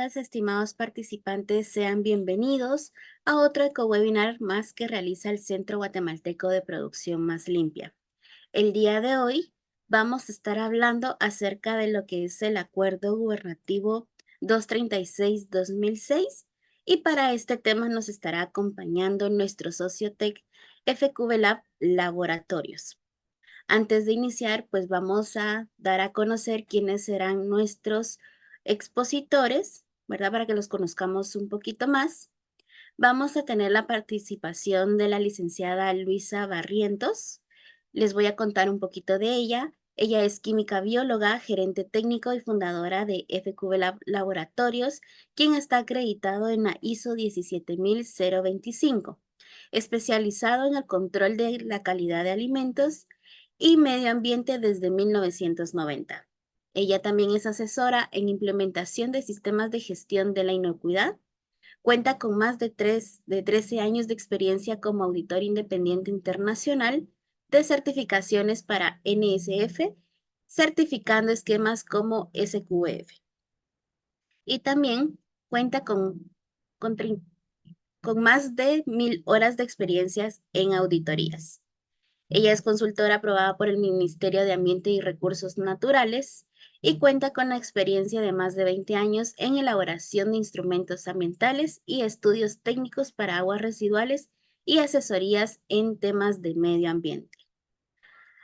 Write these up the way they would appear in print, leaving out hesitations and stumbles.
días, estimados participantes. Sean bienvenidos a otro ecowebinar más que realiza el Centro Guatemalteco de Producción Más Limpia. El día de hoy vamos a estar hablando acerca de lo que es el Acuerdo Gubernativo 236-2006 y para este tema nos estará acompañando nuestro socio TEC FQB Lab Laboratorios. Antes de iniciar, pues vamos a dar a conocer quiénes serán nuestros expositores, ¿verdad? Para que los conozcamos un poquito más. Vamos a tener la participación de la licenciada Luisa Barrientos. Les voy a contar un poquito de ella. Ella es química bióloga, gerente técnico y fundadora de FQB Laboratorios, quien está acreditado en la ISO 17025, especializado en el control de la calidad de alimentos y medio ambiente desde 1990. Ella también es asesora en implementación de sistemas de gestión de la inocuidad. Cuenta con más de 13 años de experiencia como auditor independiente internacional de certificaciones para NSF, certificando esquemas como SQF. Y también cuenta con, con más de 1000 horas de experiencias en auditorías. Ella es consultora aprobada por el Ministerio de Ambiente y Recursos Naturales y cuenta con la experiencia de más de 20 años en elaboración de instrumentos ambientales y estudios técnicos para aguas residuales y asesorías en temas de medio ambiente.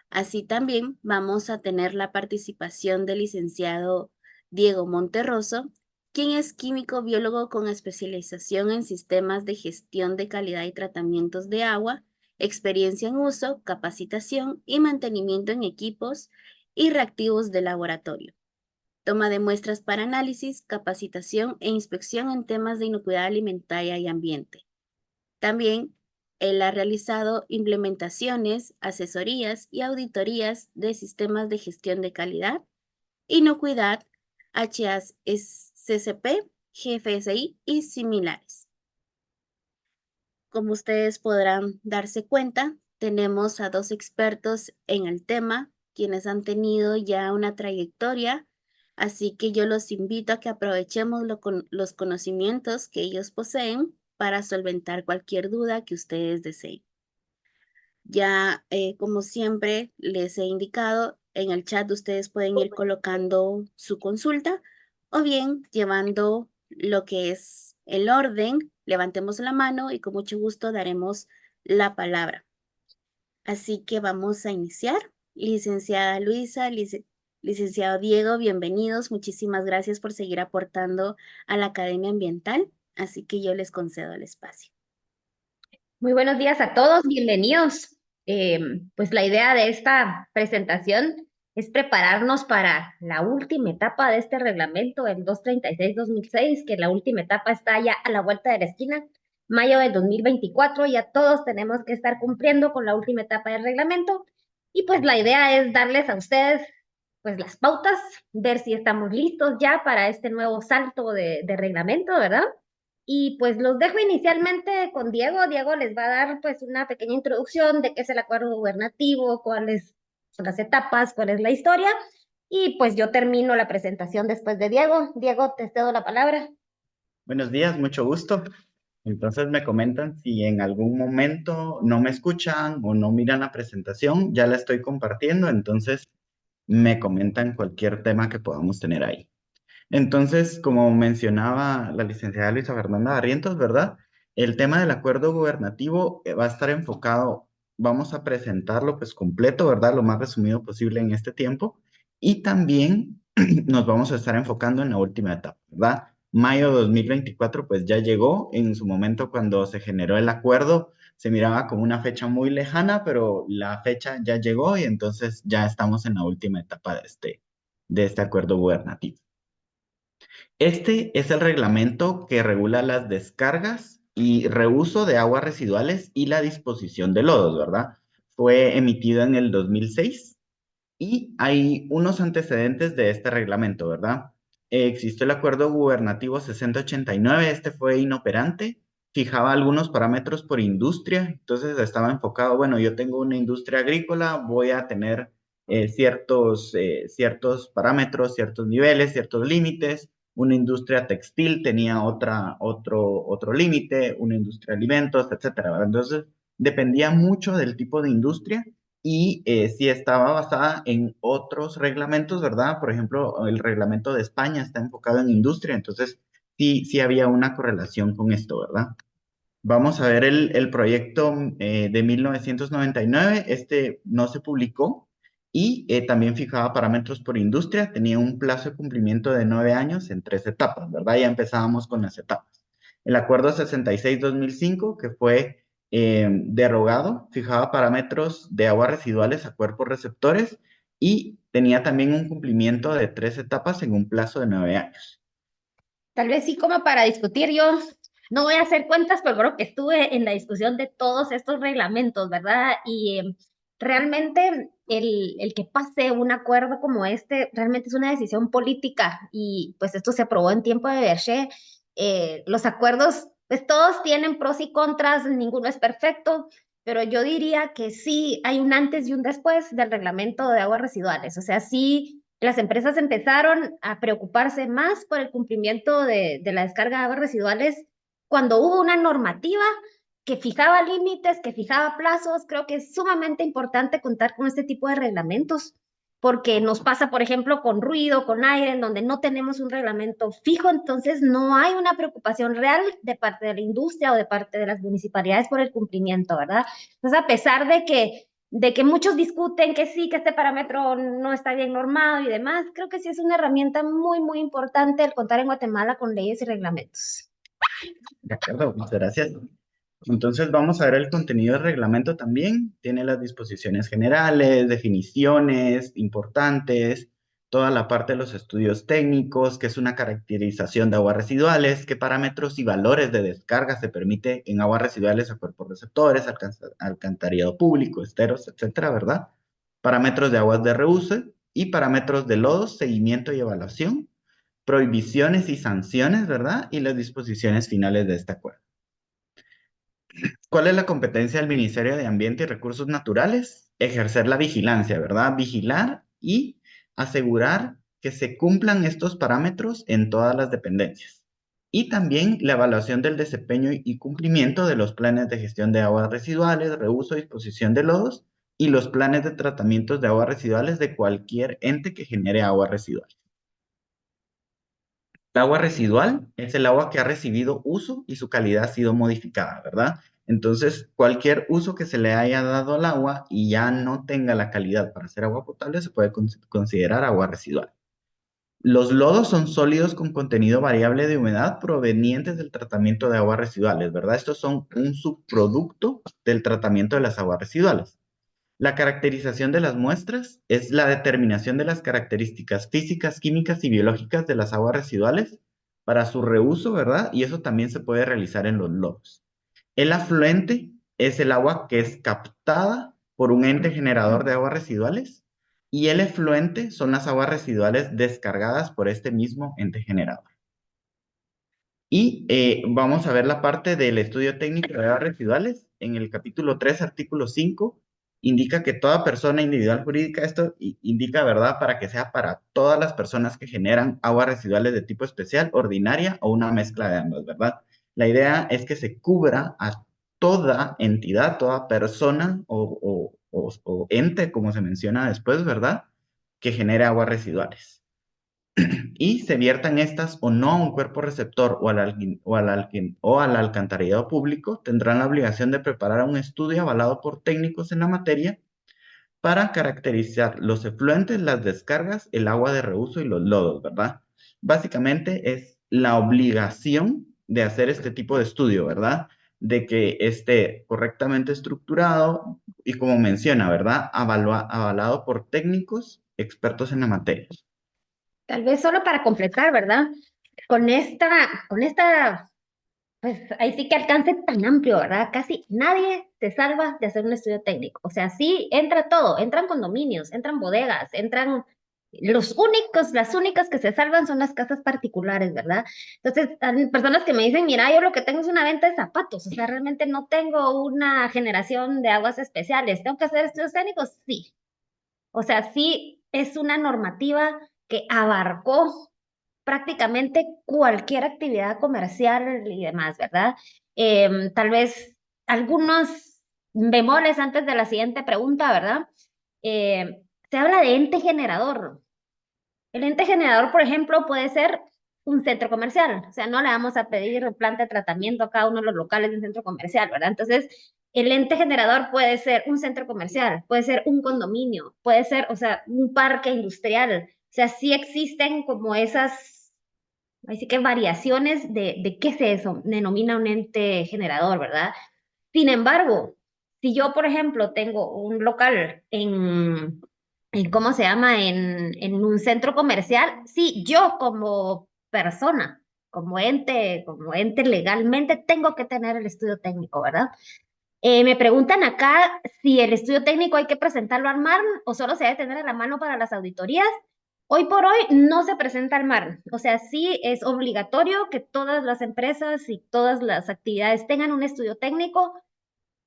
Así también vamos a tener la participación del licenciado Diego Monterroso, quien es químico biólogo con especialización en sistemas de gestión de calidad y tratamientos de agua, experiencia en uso, capacitación y mantenimiento en equipos y reactivos de laboratorio. Toma de muestras para análisis, capacitación e inspección en temas de inocuidad alimentaria y ambiente. También él ha realizado implementaciones, asesorías y auditorías de sistemas de gestión de calidad, inocuidad, HACCP, GFSI y similares. Como ustedes podrán darse cuenta, tenemos a dos expertos en el tema, quienes han tenido ya una trayectoria, así que yo los invito a que aprovechemos los conocimientos que ellos poseen para solventar cualquier duda que ustedes deseen. Ya, como siempre les he indicado, en el chat ustedes pueden ir colocando su consulta o bien llevando lo que es el orden, levantemos la mano y con mucho gusto daremos la palabra. Así que vamos a iniciar. Licenciada Luisa, licenciado Diego, bienvenidos. Muchísimas gracias por seguir aportando a la Academia Ambiental. Así que yo les concedo el espacio. Muy buenos días a todos, bienvenidos. Pues la idea de esta presentación es prepararnos para la última etapa de este reglamento, el 236-2006, que la última etapa está ya a la vuelta de la esquina, mayo del 2024, ya todos tenemos que estar cumpliendo con la última etapa del reglamento y pues la idea es darles a ustedes pues las pautas, ver si estamos listos ya para este nuevo salto de reglamento, ¿verdad? Y pues los dejo inicialmente con Diego. Diego les va a dar pues una pequeña introducción de qué es el acuerdo gubernativo, cuáles son las etapas, cuál es la historia. Y pues yo termino la presentación después de Diego. Diego, te cedo la palabra. Buenos días, mucho gusto. Entonces me comentan si en algún momento no me escuchan o no miran la presentación, ya la estoy compartiendo, entonces me comentan cualquier tema que podamos tener ahí. Entonces, como mencionaba la licenciada Luisa Fernanda Barrientos, ¿verdad? El tema del acuerdo gubernativo va a estar enfocado, vamos a presentarlo pues completo, ¿verdad? Lo más resumido posible en este tiempo. Y también nos vamos a estar enfocando en la última etapa, ¿verdad? Mayo de 2024 pues ya llegó. En su momento cuando se generó el acuerdo se miraba como una fecha muy lejana, pero la fecha ya llegó y entonces ya estamos en la última etapa de este acuerdo gubernativo. Este es el reglamento que regula las descargas y reuso de aguas residuales y la disposición de lodos, ¿verdad? Fue emitido en el 2006 y hay unos antecedentes de este reglamento, ¿verdad? Existió el Acuerdo Gubernativo 6089, este fue inoperante, fijaba algunos parámetros por industria, entonces estaba enfocado, bueno, yo tengo una industria agrícola, voy a tener ciertos parámetros, ciertos niveles, ciertos límites, una industria textil tenía otro límite, una industria de alimentos, etcétera, ¿verdad? Entonces, dependía mucho del tipo de industria y sí estaba basada en otros reglamentos, ¿verdad? Por ejemplo, el reglamento de España está enfocado en industria, entonces sí había una correlación con esto, ¿verdad? Vamos a ver el proyecto de 1999. Este no se publicó y también fijaba parámetros por industria. Tenía un plazo de cumplimiento de 9 años en 3 etapas, ¿verdad? Ya empezábamos con las etapas. El acuerdo 66-2005, que fue derogado, fijaba parámetros de aguas residuales a cuerpos receptores y tenía también un cumplimiento de 3 etapas en un plazo de 9 años. Tal vez sí como para discutir, yo no voy a hacer cuentas, pero creo que estuve en la discusión de todos estos reglamentos, ¿verdad? Y realmente el que pase un acuerdo como este realmente es una decisión política y pues esto se aprobó en tiempo de Berger. Los acuerdos, pues todos tienen pros y contras, ninguno es perfecto, pero yo diría que sí hay un antes y un después del reglamento de aguas residuales. O sea, sí, las empresas empezaron a preocuparse más por el cumplimiento de la descarga de aguas residuales cuando hubo una normativa que fijaba límites, que fijaba plazos. Creo que es sumamente importante contar con este tipo de reglamentos, porque nos pasa, por ejemplo, con ruido, con aire, en donde no tenemos un reglamento fijo, entonces no hay una preocupación real de parte de la industria o de parte de las municipalidades por el cumplimiento, ¿verdad? Entonces, a pesar de que muchos discuten que sí, que este parámetro no está bien normado y demás, creo que sí es una herramienta muy, muy importante el contar en Guatemala con leyes y reglamentos. De acuerdo, muchas gracias. Entonces vamos a ver el contenido del reglamento también. Tiene las disposiciones generales, definiciones importantes, toda la parte de los estudios técnicos, que es una caracterización de aguas residuales, qué parámetros y valores de descarga se permite en aguas residuales a cuerpos receptores, alcantarillado público, esteros, etcétera, ¿verdad? Parámetros de aguas de reuso y parámetros de lodos, seguimiento y evaluación, prohibiciones y sanciones, ¿verdad? Y las disposiciones finales de este acuerdo. ¿Cuál es la competencia del Ministerio de Ambiente y Recursos Naturales? Ejercer la vigilancia, ¿verdad? Vigilar y asegurar que se cumplan estos parámetros en todas las dependencias. Y también la evaluación del desempeño y cumplimiento de los planes de gestión de aguas residuales, reuso y disposición de lodos y los planes de tratamiento de aguas residuales de cualquier ente que genere aguas residuales. El agua residual es el agua que ha recibido uso y su calidad ha sido modificada, ¿verdad? Entonces, cualquier uso que se le haya dado al agua y ya no tenga la calidad para ser agua potable se puede considerar agua residual. Los lodos son sólidos con contenido variable de humedad provenientes del tratamiento de aguas residuales, ¿verdad? Estos son un subproducto del tratamiento de las aguas residuales. La caracterización de las muestras es la determinación de las características físicas, químicas y biológicas de las aguas residuales para su reuso, ¿verdad? Y eso también se puede realizar en los lodos. El afluente es el agua que es captada por un ente generador de aguas residuales y el efluente son las aguas residuales descargadas por este mismo ente generador. Y vamos a ver la parte del estudio técnico de aguas residuales. En el capítulo 3, artículo 5, indica que toda persona individual jurídica, esto indica, ¿verdad?, para que sea para todas las personas que generan aguas residuales de tipo especial, ordinaria o una mezcla de ambas, ¿verdad? La idea es que se cubra a toda entidad, toda persona o ente, como se menciona después, ¿verdad?, que genere aguas residuales y se viertan estas o no a un cuerpo receptor o al alcantarillado público, tendrán la obligación de preparar un estudio avalado por técnicos en la materia para caracterizar los efluentes, las descargas, el agua de reuso y los lodos, ¿verdad? Básicamente es la obligación de hacer este tipo de estudio, ¿verdad? De que esté correctamente estructurado y como menciona, ¿verdad? Avalado por técnicos expertos en la materia. Tal vez solo para completar, ¿verdad? Con esta, pues ahí sí que alcance tan amplio, ¿verdad? Casi nadie se salva de hacer un estudio técnico. O sea, sí entra todo, entran condominios, entran bodegas, entran las únicas que se salvan son las casas particulares, ¿verdad? Entonces, hay personas que me dicen, mira, yo lo que tengo es una venta de zapatos, o sea, realmente no tengo una generación de aguas especiales, ¿tengo que hacer estudios técnicos? Sí. O sea, sí es una normativa que abarcó prácticamente cualquier actividad comercial y demás, ¿verdad? Tal vez algunos bemoles antes de la siguiente pregunta, ¿verdad? Se habla de ente generador. El ente generador, por ejemplo, puede ser un centro comercial. O sea, no le vamos a pedir planta de tratamiento a cada uno de los locales del centro comercial, ¿verdad? Entonces, el ente generador puede ser un centro comercial, puede ser un condominio, puede ser, o sea, un parque industrial. O sea, sí existen como esas, así que variaciones de qué se eso, denomina un ente generador, ¿verdad? Sin embargo, si yo, por ejemplo, tengo un local en ¿cómo se llama? En un centro comercial, sí, yo como persona, como ente legalmente, tengo que tener el estudio técnico, ¿verdad? Me preguntan acá si el estudio técnico hay que presentarlo al MARN o solo se debe tener a la mano para las auditorías. Hoy por hoy no se presenta al MARN, o sea, sí es obligatorio que todas las empresas y todas las actividades tengan un estudio técnico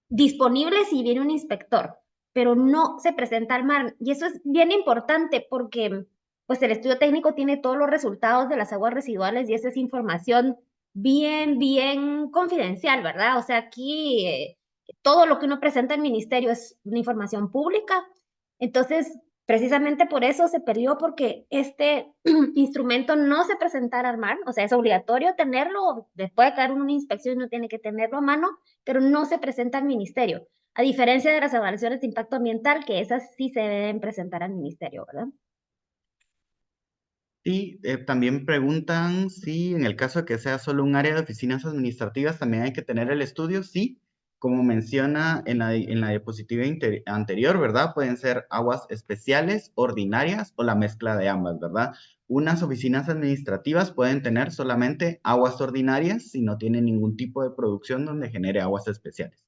disponible si viene un inspector, pero no se presenta al MARN. Y eso es bien importante porque pues el estudio técnico tiene todos los resultados de las aguas residuales y esa es información bien confidencial, ¿verdad? O sea, aquí todo lo que uno presenta al ministerio es una información pública. Entonces, precisamente por eso se peleó porque este instrumento no se presentara al MARN, o sea, es obligatorio tenerlo, después de caer una inspección uno tiene que tenerlo a mano, pero no se presenta al ministerio, a diferencia de las evaluaciones de impacto ambiental, que esas sí se deben presentar al ministerio, ¿verdad? Y también preguntan si en el caso de que sea solo un área de oficinas administrativas, también hay que tener el estudio. Sí, como menciona en la diapositiva anterior, ¿verdad? Pueden ser aguas especiales, ordinarias o la mezcla de ambas, ¿verdad? Unas oficinas administrativas pueden tener solamente aguas ordinarias si no tienen ningún tipo de producción donde genere aguas especiales.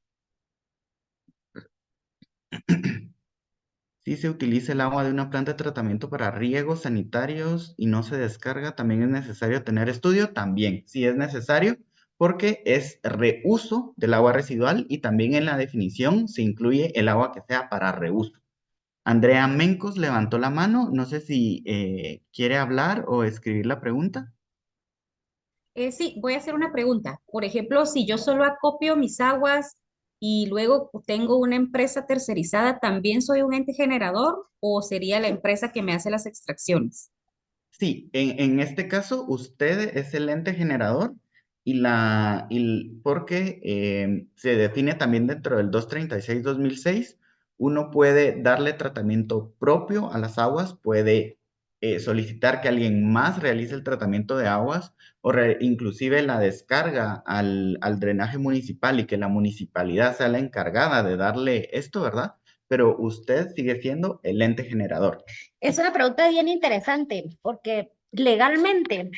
Si se utiliza el agua de una planta de tratamiento para riegos sanitarios y no se descarga, también es necesario tener estudio. También, sí es necesario, porque es reuso del agua residual y también en la definición se incluye el agua que sea para reuso. Andrea Mencos levantó la mano. No sé si quiere hablar o escribir la pregunta. Sí, voy a hacer una pregunta. Por ejemplo, si yo solo acopio mis aguas y luego tengo una empresa tercerizada, ¿también soy un ente generador o sería la empresa que me hace las extracciones? Sí, en este caso usted es el ente generador porque se define también dentro del 236-2006, uno puede darle tratamiento propio a las aguas, puede solicitar que alguien más realice el tratamiento de aguas o inclusive la descarga al drenaje municipal y que la municipalidad sea la encargada de darle esto, ¿verdad? Pero usted sigue siendo el ente generador. Es una pregunta bien interesante porque legalmente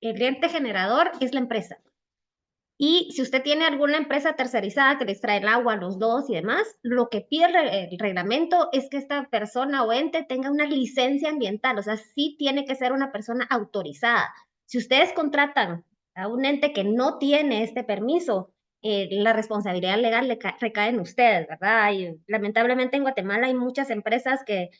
el ente generador es la empresa. Y si usted tiene alguna empresa tercerizada que les trae el agua a los dos y demás, lo que pide el reglamento es que esta persona o ente tenga una licencia ambiental, o sea, sí tiene que ser una persona autorizada. Si ustedes contratan a un ente que no tiene este permiso, la responsabilidad legal recae en ustedes, ¿verdad? Y lamentablemente en Guatemala hay muchas empresas que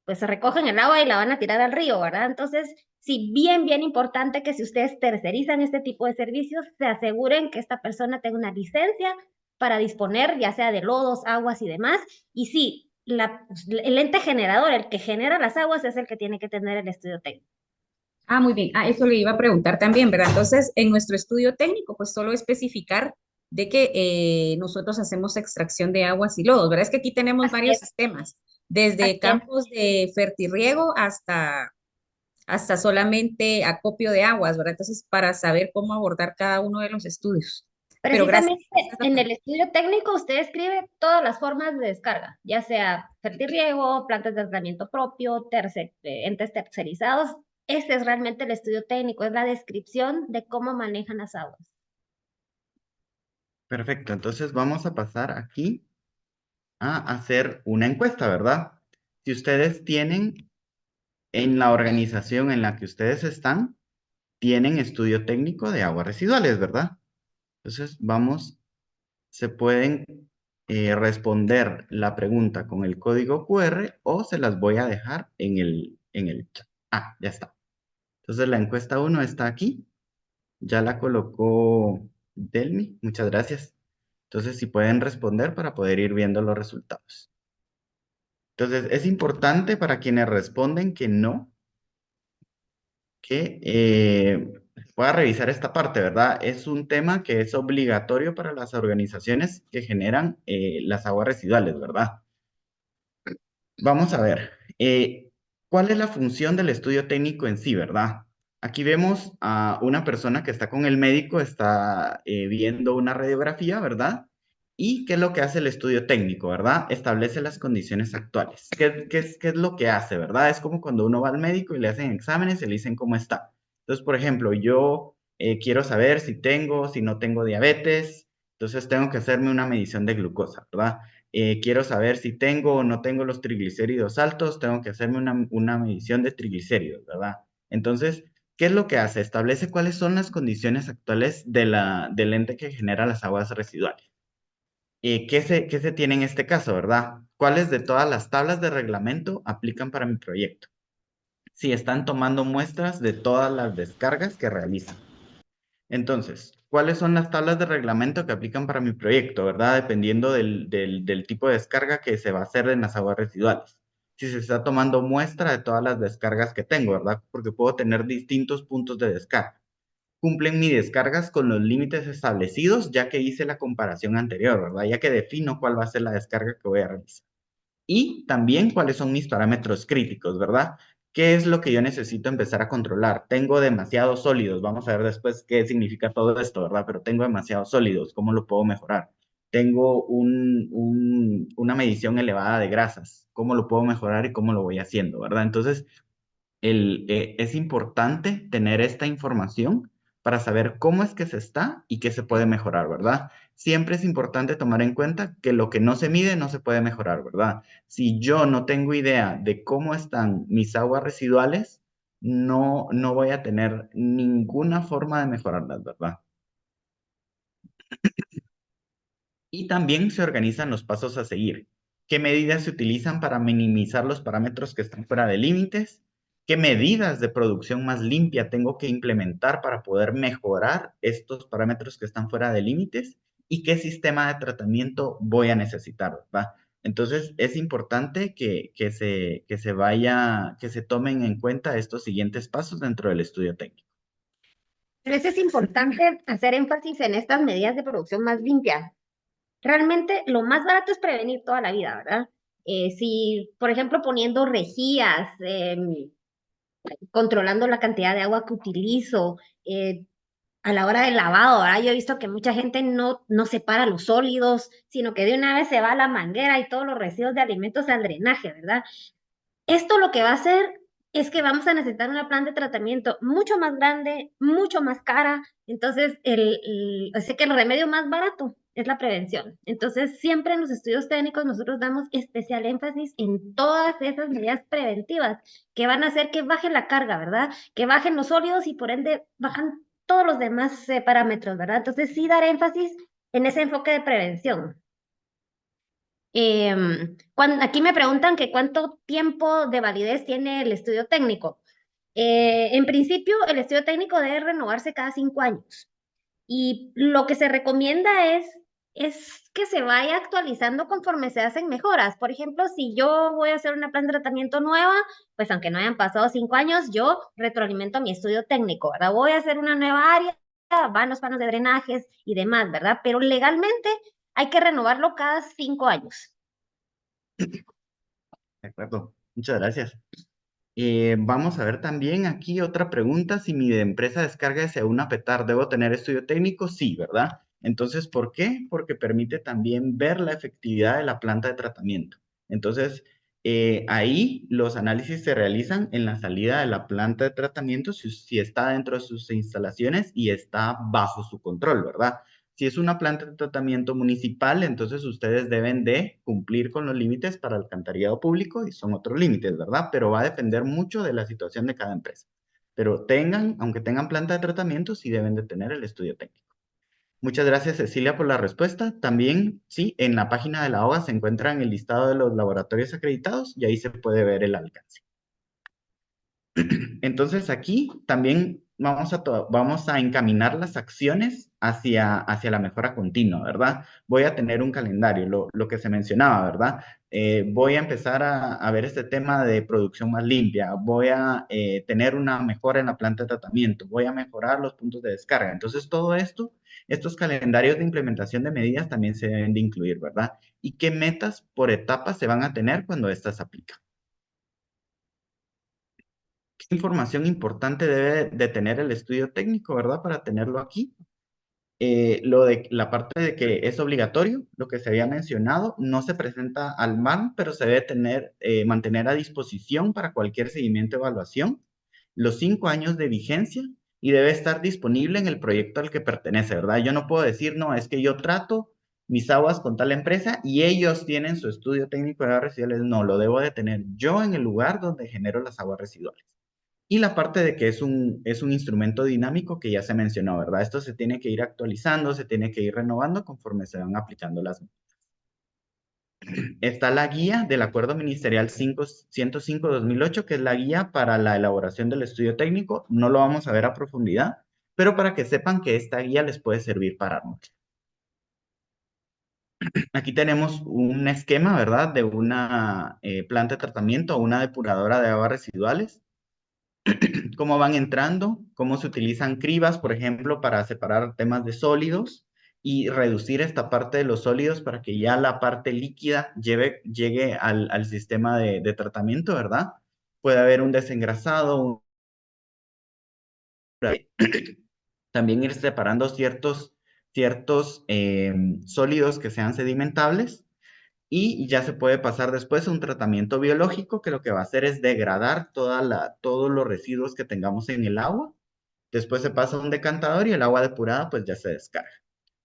pues se recogen el agua y la van a tirar al río, ¿verdad? Entonces, sí, bien importante que si ustedes tercerizan este tipo de servicios, se aseguren que esta persona tenga una licencia para disponer ya sea de lodos, aguas y demás. Y sí, el ente generador, el que genera las aguas, es el que tiene que tener el estudio técnico. Ah, muy bien. Ah, eso le iba a preguntar también, ¿verdad? Entonces, en nuestro estudio técnico, pues solo especificar de que nosotros hacemos extracción de aguas y lodos, ¿verdad? Es que aquí tenemos Así varios es, sistemas, desde así es. campos de fertirriego hasta solamente acopio de aguas, ¿verdad? Entonces, para saber cómo abordar cada uno de los estudios. Pero gracias. Precisamente en el estudio técnico usted escribe todas las formas de descarga, ya sea fertirriego, plantas de tratamiento propio, entes tercerizados. Este es realmente el estudio técnico, es la descripción de cómo manejan las aguas. Perfecto, entonces vamos a pasar aquí a hacer una encuesta, ¿verdad? Si ustedes tienen en la organización en la que ustedes están, tienen estudio técnico de aguas residuales, ¿verdad? Entonces se pueden responder la pregunta con el código QR o se las voy a dejar en el chat. Ah, ya está. Entonces la encuesta 1 está aquí. Ya la colocó Delmi. Muchas gracias. Entonces, si pueden responder para poder ir viendo los resultados. Entonces, es importante para quienes responden que no, que pueda revisar esta parte, ¿verdad? Es un tema que es obligatorio para las organizaciones que generan las aguas residuales, ¿verdad? Vamos a ver, ¿cuál es la función del estudio técnico en sí, verdad? Aquí vemos a una persona que está con el médico, está viendo una radiografía, ¿verdad? ¿Y qué es lo que hace el estudio técnico, verdad? Establece las condiciones actuales. ¿Qué es lo que hace, verdad? Es como cuando uno va al médico y le hacen exámenes y le dicen cómo está. Entonces, por ejemplo, yo quiero saber si tengo, si no tengo diabetes, entonces tengo que hacerme una medición de glucosa, ¿verdad? Quiero saber si tengo o no tengo los triglicéridos altos, tengo que hacerme una medición de triglicéridos, ¿verdad? Entonces, ¿qué es lo que hace? Establece cuáles son las condiciones actuales del ente que genera las aguas residuales. ¿Qué se tiene en este caso, verdad? ¿Cuáles de todas las tablas de reglamento aplican para mi proyecto? Si están tomando muestras de todas las descargas que realizan. Entonces, ¿cuáles son las tablas de reglamento que aplican para mi proyecto, verdad? Dependiendo del tipo de descarga que se va a hacer en las aguas residuales. Si se está tomando muestra de todas las descargas que tengo, ¿verdad? Porque puedo tener distintos puntos de descarga. Cumplen mis descargas con los límites establecidos, ya que hice la comparación anterior, ¿verdad? Ya que defino cuál va a ser la descarga que voy a realizar. Y también cuáles son mis parámetros críticos, ¿verdad? ¿Qué es lo que yo necesito empezar a controlar? Tengo demasiados sólidos, vamos a ver después qué significa todo esto, ¿verdad? Pero tengo demasiados sólidos, ¿cómo lo puedo mejorar? Tengo una medición elevada de grasas, ¿cómo lo puedo mejorar y cómo lo voy haciendo, ¿verdad? Entonces, es importante tener esta información para saber cómo es que se está y qué se puede mejorar, ¿verdad? Siempre es importante tomar en cuenta que lo que no se mide no se puede mejorar, ¿verdad? Si yo no tengo idea de cómo están mis aguas residuales, no voy a tener ninguna forma de mejorarlas, ¿verdad? Y también se organizan los pasos a seguir. ¿Qué medidas se utilizan para minimizar los parámetros que están fuera de límites? ¿Qué medidas de producción más limpia tengo que implementar para poder mejorar estos parámetros que están fuera de límites? ¿Y qué sistema de tratamiento voy a necesitar, ¿verdad? Entonces, es importante que se tomen en cuenta estos siguientes pasos dentro del estudio técnico. Pero es importante hacer énfasis en estas medidas de producción más limpia. Realmente lo más barato es prevenir toda la vida, ¿verdad? Si, por ejemplo, poniendo rejillas, controlando la cantidad de agua que utilizo, a la hora del lavado, ¿verdad? Yo he visto que mucha gente no separa los sólidos, sino que de una vez se va a la manguera y todos los residuos de alimentos al drenaje, ¿verdad? Esto lo que va a hacer es que vamos a necesitar una plan de tratamiento mucho más grande, mucho más cara. Entonces, sé que el remedio más barato es la prevención. Entonces, siempre en los estudios técnicos nosotros damos especial énfasis en todas esas medidas preventivas que van a hacer que baje la carga, ¿verdad? Que bajen los sólidos y por ende bajan todos los demás parámetros, ¿verdad? Entonces, sí dar énfasis en ese enfoque de prevención. Aquí me preguntan que cuánto tiempo de validez tiene el estudio técnico. En principio, el estudio técnico debe renovarse cada 5 años y lo que se recomienda es que se vaya actualizando conforme se hacen mejoras. Por ejemplo, si yo voy a hacer una plan de tratamiento nueva, pues aunque no hayan pasado 5 años, yo retroalimento mi estudio técnico, ¿verdad? Voy a hacer una nueva área, van los panos de drenajes y demás, ¿verdad? Pero legalmente hay que renovarlo cada 5 años. De acuerdo, muchas gracias. Vamos a ver también aquí otra pregunta. Si mi empresa descarga hacia una PETAR, ¿debo tener estudio técnico? Sí, ¿verdad? Entonces, ¿por qué? Porque permite también ver la efectividad de la planta de tratamiento. Entonces, ahí los análisis se realizan en la salida de la planta de tratamiento, si está dentro de sus instalaciones y está bajo su control, ¿verdad? Si es una planta de tratamiento municipal, entonces ustedes deben de cumplir con los límites para alcantarillado público y son otros límites, ¿verdad? Pero va a depender mucho de la situación de cada empresa. Pero aunque tengan planta de tratamiento, sí deben de tener el estudio técnico. Muchas gracias, Cecilia, por la respuesta. También, sí, en la página de la OAS se encuentran el listado de los laboratorios acreditados y ahí se puede ver el alcance. Entonces aquí también vamos a encaminar las acciones hacia la mejora continua, ¿verdad? Voy a tener un calendario, lo que se mencionaba, ¿verdad? Voy a empezar a ver este tema de producción más limpia, voy a tener una mejora en la planta de tratamiento, voy a mejorar los puntos de descarga. Entonces todo esto, estos calendarios de implementación de medidas también se deben de incluir, ¿verdad? ¿Y qué metas por etapas se van a tener cuando estas se aplican? ¿Qué información importante debe de tener el estudio técnico, verdad? Para tenerlo aquí. Lo de la parte de que es obligatorio, lo que se había mencionado, no se presenta al MAN, pero se debe mantener a disposición para cualquier seguimiento o evaluación, los 5 años de vigencia y debe estar disponible en el proyecto al que pertenece, ¿verdad? Yo no puedo decir, no, es que yo trato mis aguas con tal empresa y ellos tienen su estudio técnico de aguas residuales. No, lo debo de tener yo en el lugar donde genero las aguas residuales. Y la parte de que es un instrumento dinámico que ya se mencionó, ¿verdad? Esto se tiene que ir actualizando, se tiene que ir renovando conforme se van aplicando las. Está la guía del Acuerdo Ministerial 105-2008, que es la guía para la elaboración del estudio técnico. No lo vamos a ver a profundidad, pero para que sepan que esta guía les puede servir para mucho. Aquí tenemos un esquema, ¿verdad? De una planta de tratamiento o una depuradora de aguas residuales. Cómo van entrando, cómo se utilizan cribas, por ejemplo, para separar temas de sólidos y reducir esta parte de los sólidos para que ya la parte líquida llegue al sistema de tratamiento, ¿verdad? Puede haber un desengrasado, también ir separando ciertos sólidos que sean sedimentables y ya se puede pasar después a un tratamiento biológico que lo que va a hacer es degradar todos los residuos que tengamos en el agua. Después se pasa a un decantador y el agua depurada pues ya se descarga.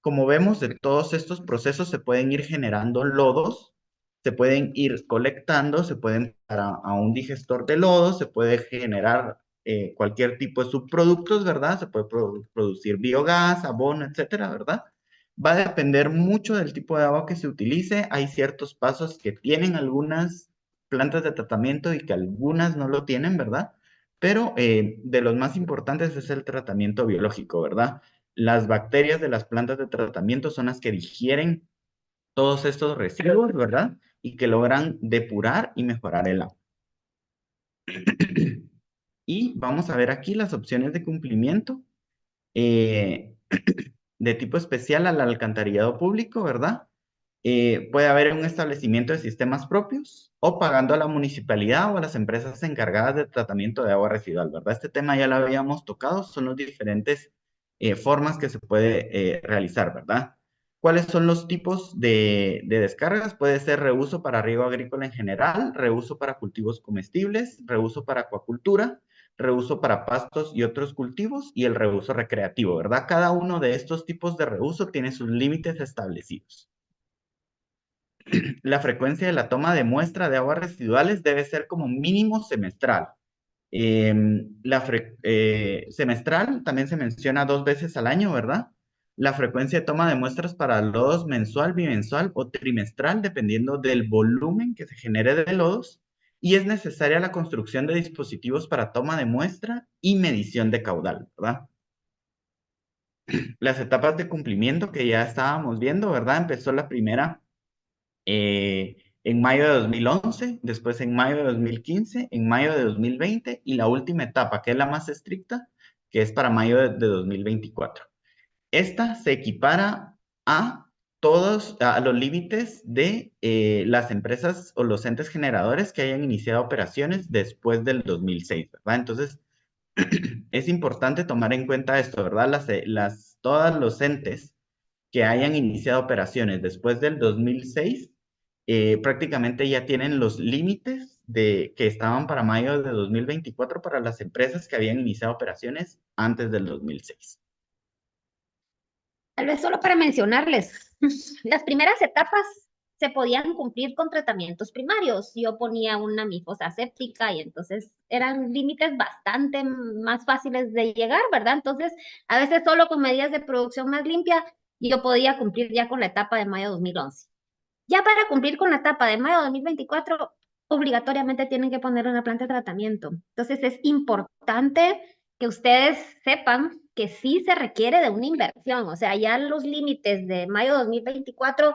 Como vemos, de todos estos procesos se pueden ir generando lodos, se pueden ir colectando, se pueden pasar a un digestor de lodos, se puede generar cualquier tipo de subproductos, ¿verdad? Se puede producir biogás, abono, etcétera, ¿verdad? Va a depender mucho del tipo de agua que se utilice. Hay ciertos pasos que tienen algunas plantas de tratamiento y que algunas no lo tienen, ¿verdad? Pero de los más importantes es el tratamiento biológico, ¿verdad? Las bacterias de las plantas de tratamiento son las que digieren todos estos residuos, ¿verdad? Y que logran depurar y mejorar el agua. Y vamos a ver aquí las opciones de cumplimiento de tipo especial al alcantarillado público, ¿verdad? Puede haber un establecimiento de sistemas propios o pagando a la municipalidad o a las empresas encargadas de tratamiento de agua residual, ¿verdad? Este tema ya lo habíamos tocado, son las diferentes formas que se puede realizar, ¿verdad? ¿Cuáles son los tipos de descargas? Puede ser reuso para riego agrícola en general, reuso para cultivos comestibles, reuso para acuacultura, reuso para pastos y otros cultivos y el reuso recreativo, ¿verdad? Cada uno de estos tipos de reuso tiene sus límites establecidos. La frecuencia de la toma de muestra de aguas residuales debe ser como mínimo semestral. Semestral también se menciona 2 veces al año, ¿verdad? La frecuencia de toma de muestras para lodos mensual, bimensual o trimestral, dependiendo del volumen que se genere de lodos. Y es necesaria la construcción de dispositivos para toma de muestra y medición de caudal, ¿verdad? Las etapas de cumplimiento que ya estábamos viendo, ¿verdad? Empezó la primera en mayo de 2011, después en mayo de 2015, en mayo de 2020 y la última etapa, que es la más estricta, que es para mayo de 2024. Esta se equipara a a los límites de las empresas o los entes generadores que hayan iniciado operaciones después del 2006, ¿verdad? Entonces, es importante tomar en cuenta esto, ¿verdad? Todos los entes que hayan iniciado operaciones después del 2006 prácticamente ya tienen los límites que estaban para mayo de 2024 para las empresas que habían iniciado operaciones antes del 2006. Tal vez solo para mencionarles, las primeras etapas se podían cumplir con tratamientos primarios. Yo ponía una mifosa séptica y entonces eran límites bastante más fáciles de llegar, ¿verdad? Entonces, a veces solo con medidas de producción más limpia, yo podía cumplir ya con la etapa de mayo 2011. Ya para cumplir con la etapa de mayo 2024, obligatoriamente tienen que poner una planta de tratamiento. Entonces es importante que ustedes sepan que sí se requiere de una inversión. O sea, ya los límites de mayo de 2024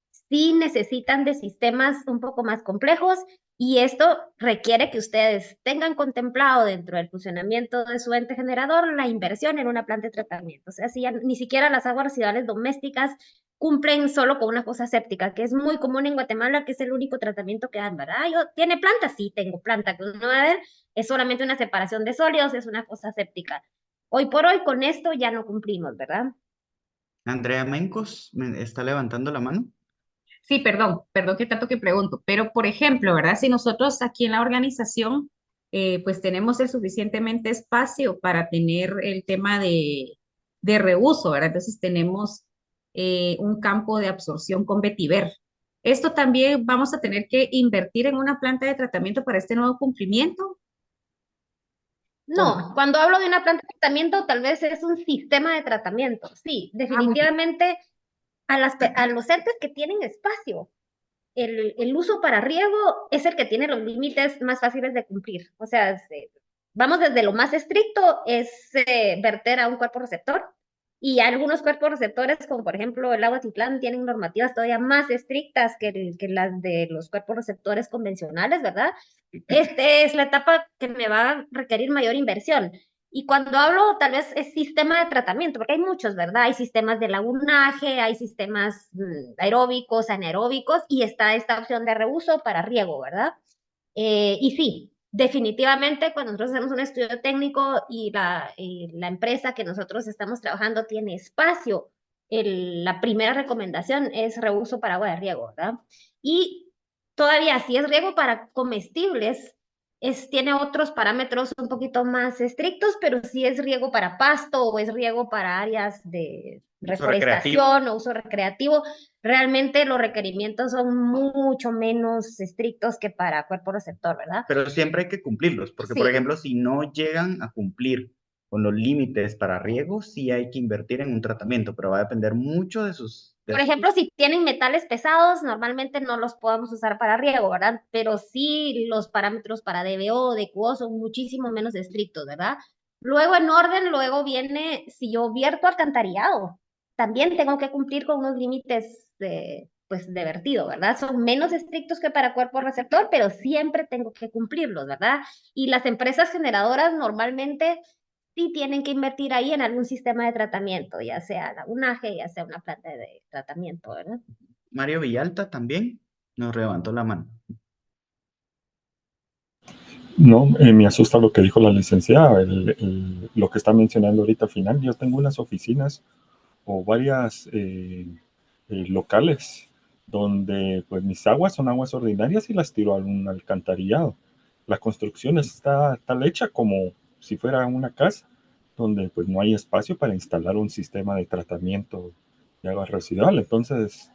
sí necesitan de sistemas un poco más complejos y esto requiere que ustedes tengan contemplado dentro del funcionamiento de su ente generador la inversión en una planta de tratamiento. O sea, si ya ni siquiera las aguas residuales domésticas cumplen solo con una fosa séptica, que es muy común en Guatemala, que es el único tratamiento que dan, ¿verdad? ¿Tiene planta? Sí, tengo planta, que uno va a ver, es solamente una separación de sólidos, es una fosa séptica. Hoy por hoy con esto ya no cumplimos, ¿verdad? Andrea Mencos me está levantando la mano. Sí, perdón que tanto que pregunto, pero por ejemplo, ¿verdad? Si nosotros aquí en la organización, pues tenemos el suficientemente espacio para tener el tema de reuso, ¿verdad? Entonces tenemos un campo de absorción con vetiver. Esto también vamos a tener que invertir en una planta de tratamiento para este nuevo cumplimiento. ¿O no? No, cuando hablo de una planta de tratamiento, tal vez es un sistema de tratamiento. Sí, Ah, muy bien. definitivamente a los entes que tienen espacio, el uso para riego es el que tiene los límites más fáciles de cumplir. O sea, vamos desde lo más estricto, es verter a un cuerpo receptor. Y algunos cuerpos receptores, como por ejemplo el agua Titlán, tienen normativas todavía más estrictas que las de los cuerpos receptores convencionales, ¿verdad? Esta es la etapa que me va a requerir mayor inversión. Y cuando hablo, tal vez es sistema de tratamiento, porque hay muchos, ¿verdad? Hay sistemas de lagunaje, hay sistemas aeróbicos, anaeróbicos, y está esta opción de reuso para riego, ¿verdad? Y sí, definitivamente cuando nosotros hacemos un estudio técnico y la empresa que nosotros estamos trabajando tiene espacio, la primera recomendación es reuso para agua de riego, ¿verdad? Y todavía si es riego para comestibles, tiene otros parámetros un poquito más estrictos, pero si es riego para pasto o es riego para áreas de Uso recreativo. reforestación o uso recreativo, realmente los requerimientos son mucho menos estrictos que para cuerpo receptor, ¿verdad? Pero siempre hay que cumplirlos, porque por Sí. ejemplo, si no llegan a cumplir con los límites para riego, sí hay que invertir en un tratamiento, pero va a depender mucho de Por ejemplo, si tienen metales pesados, normalmente no los podemos usar para riego, ¿verdad? Pero sí los parámetros para DBO o DQO son muchísimo menos estrictos, ¿verdad? Luego en orden, luego viene, si yo vierto alcantarillado, también tengo que cumplir con unos límites pues, de vertido, ¿verdad? Son menos estrictos que para cuerpo receptor, pero siempre tengo que cumplirlos, ¿verdad? Y las empresas generadoras normalmente sí tienen que invertir ahí en algún sistema de tratamiento, ya sea lagunaje, ya sea una planta de tratamiento, ¿verdad? Mario Villalta también nos levantó la mano. No, me asusta lo que dijo la licenciada, lo que está mencionando ahorita al final. Yo tengo unas oficinas o varias locales donde pues mis aguas son aguas ordinarias y las tiro a un alcantarillado. La construcción está tal hecha como si fuera una casa, donde pues no hay espacio para instalar un sistema de tratamiento de agua residual. Entonces,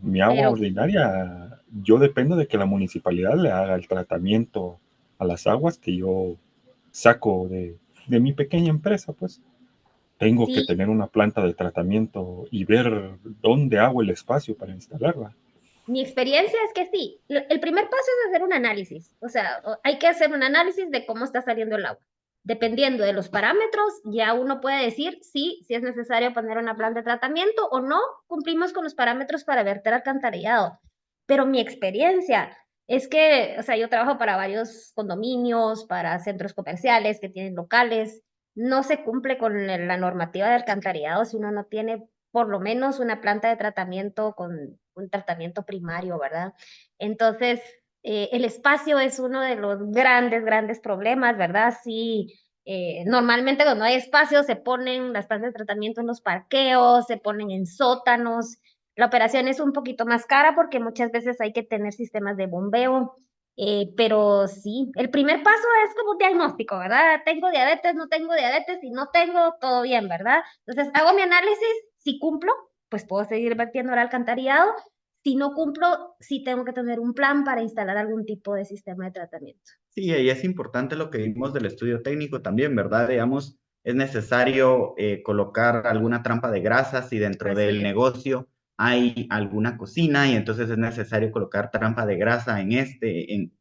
mi agua Pero ordinaria, yo dependo de que la municipalidad le haga el tratamiento a las aguas que yo saco de mi pequeña empresa, pues. Tengo que sí, tener una planta de tratamiento y ver dónde hago el espacio para instalarla. mi experiencia es que sí. El primer paso es hacer un análisis. O sea, hay que hacer un análisis de cómo está saliendo el agua. Dependiendo de los parámetros, ya uno puede decir si es necesario poner una planta de tratamiento o no cumplimos con los parámetros para verter alcantarillado. Pero mi experiencia es que, o sea, yo trabajo para varios condominios, para centros comerciales que tienen locales. No se cumple con la normativa de alcantarillado si uno no tiene por lo menos una planta de tratamiento con un tratamiento primario, ¿verdad? Entonces, el espacio es uno de los grandes problemas, ¿verdad? Sí, normalmente cuando hay espacio se ponen las plantas de tratamiento en los parqueos, se ponen en sótanos. La operación es un poquito más cara porque muchas veces hay que tener sistemas de bombeo, pero sí, el primer paso es como un diagnóstico, ¿verdad? Tengo diabetes, no tengo diabetes, si no tengo, todo bien, ¿verdad? Entonces hago mi análisis, si cumplo, pues puedo seguir vertiendo el alcantarillado. Si no cumplo, sí tengo que tener un plan para instalar algún tipo de sistema de tratamiento. Sí, y es importante lo que vimos del estudio técnico también, ¿verdad? Digamos, es necesario colocar alguna trampa de grasas si dentro Así del es. negocio hay alguna cocina y entonces es necesario colocar trampa de grasa en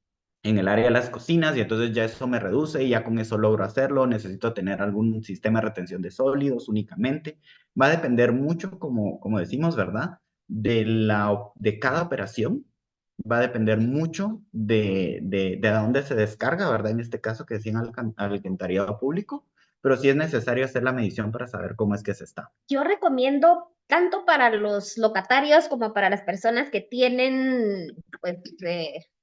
el área de las cocinas y entonces ya eso me reduce y ya con eso logro hacerlo. Necesito tener algún sistema de retención de sólidos únicamente. Va a depender mucho, como decimos, ¿verdad? De cada operación. Va a depender mucho de dónde se descarga, ¿verdad? En este caso que decían alcantarillado público, pero sí es necesario hacer la medición para saber cómo es que se está. Yo recomiendo tanto para los locatarios como para las personas que tienen pues,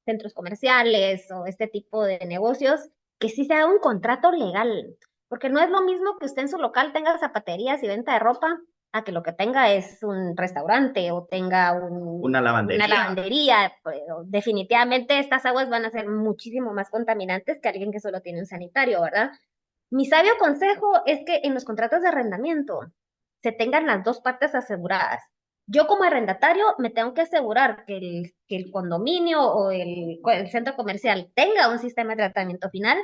centros comerciales o este tipo de negocios, que sí se haga un contrato legal, porque no es lo mismo que usted en su local tenga zapaterías y venta de ropa a que lo que tenga es un restaurante o tenga Una una lavandería. lavandería. Pues, definitivamente estas aguas van a ser muchísimo más contaminantes que alguien que solo tiene un sanitario, ¿verdad? Mi sabio consejo es que en los contratos de arrendamiento se tengan las dos partes aseguradas. Yo como arrendatario me tengo que asegurar que el condominio o el centro comercial tenga un sistema de tratamiento final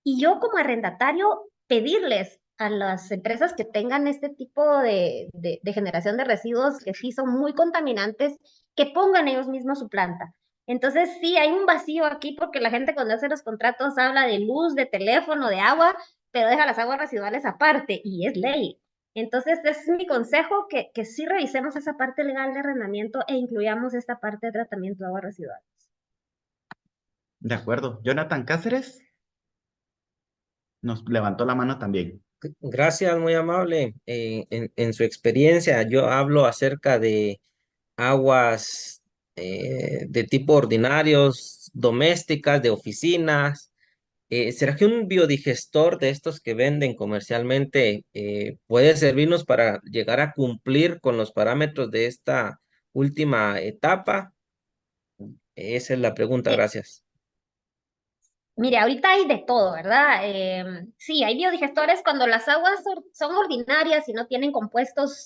y yo como arrendatario pedirles a las empresas que tengan este tipo de generación de residuos que sí son muy contaminantes, que pongan ellos mismos su planta. Entonces sí, hay un vacío aquí porque la gente cuando hace los contratos habla de luz, de teléfono, de agua, pero deja las aguas residuales aparte y es ley. Entonces, es mi consejo que sí revisemos esa parte legal de arrendamiento e incluyamos esta parte de tratamiento de aguas residuales. De acuerdo. Jonathan Cáceres nos levantó la mano también. Gracias, muy amable. En su experiencia, yo hablo acerca de aguas de tipo ordinarios, domésticas, de oficinas. ¿Será que un biodigestor de estos que venden comercialmente puede servirnos para llegar a cumplir con los parámetros de esta última etapa? Esa es la pregunta, Eh, gracias. Mire, ahorita hay de todo, ¿verdad? Sí, hay biodigestores cuando las aguas son ordinarias y no tienen compuestos,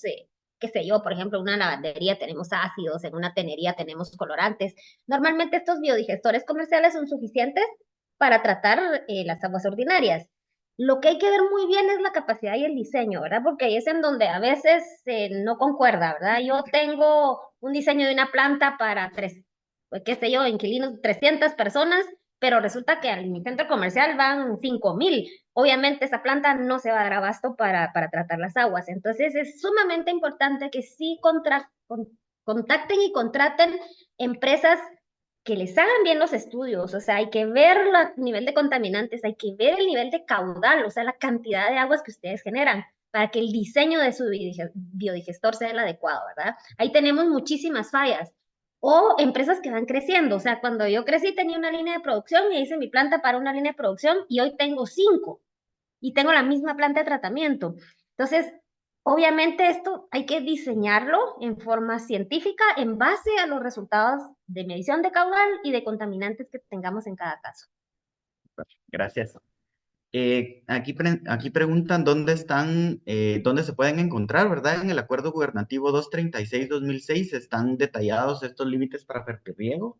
qué sé yo, por ejemplo, en una lavandería tenemos ácidos, en una tenería tenemos colorantes. Normalmente estos biodigestores comerciales son suficientes para tratar las aguas ordinarias. Lo que hay que ver muy bien es la capacidad y el diseño, ¿verdad? Porque ahí es en donde a veces no concuerda, ¿verdad? Yo tengo un diseño de una planta para tres, pues, qué sé yo, inquilinos, 300 personas, pero resulta que al mi centro comercial van 5,000. Obviamente esa planta no se va a dar abasto para tratar las aguas. Entonces es sumamente importante que sí contacten y contraten empresas que les hagan bien los estudios. O sea, hay que ver el nivel de contaminantes, hay que ver el nivel de caudal, o sea, la cantidad de aguas que ustedes generan para que el diseño de su biodigestor sea el adecuado, ¿verdad? Ahí tenemos muchísimas fallas. O empresas que van creciendo. O sea, cuando yo crecí tenía una línea de producción y hice mi planta para una línea de producción y hoy tengo 5 y tengo la misma planta de tratamiento. Entonces, obviamente esto hay que diseñarlo en forma científica en base a los resultados de medición de caudal y de contaminantes que tengamos en cada caso. Gracias. Aquí preguntan dónde se pueden encontrar, ¿verdad? En el Acuerdo Gubernativo 236-2006 están detallados estos límites para fertirriego.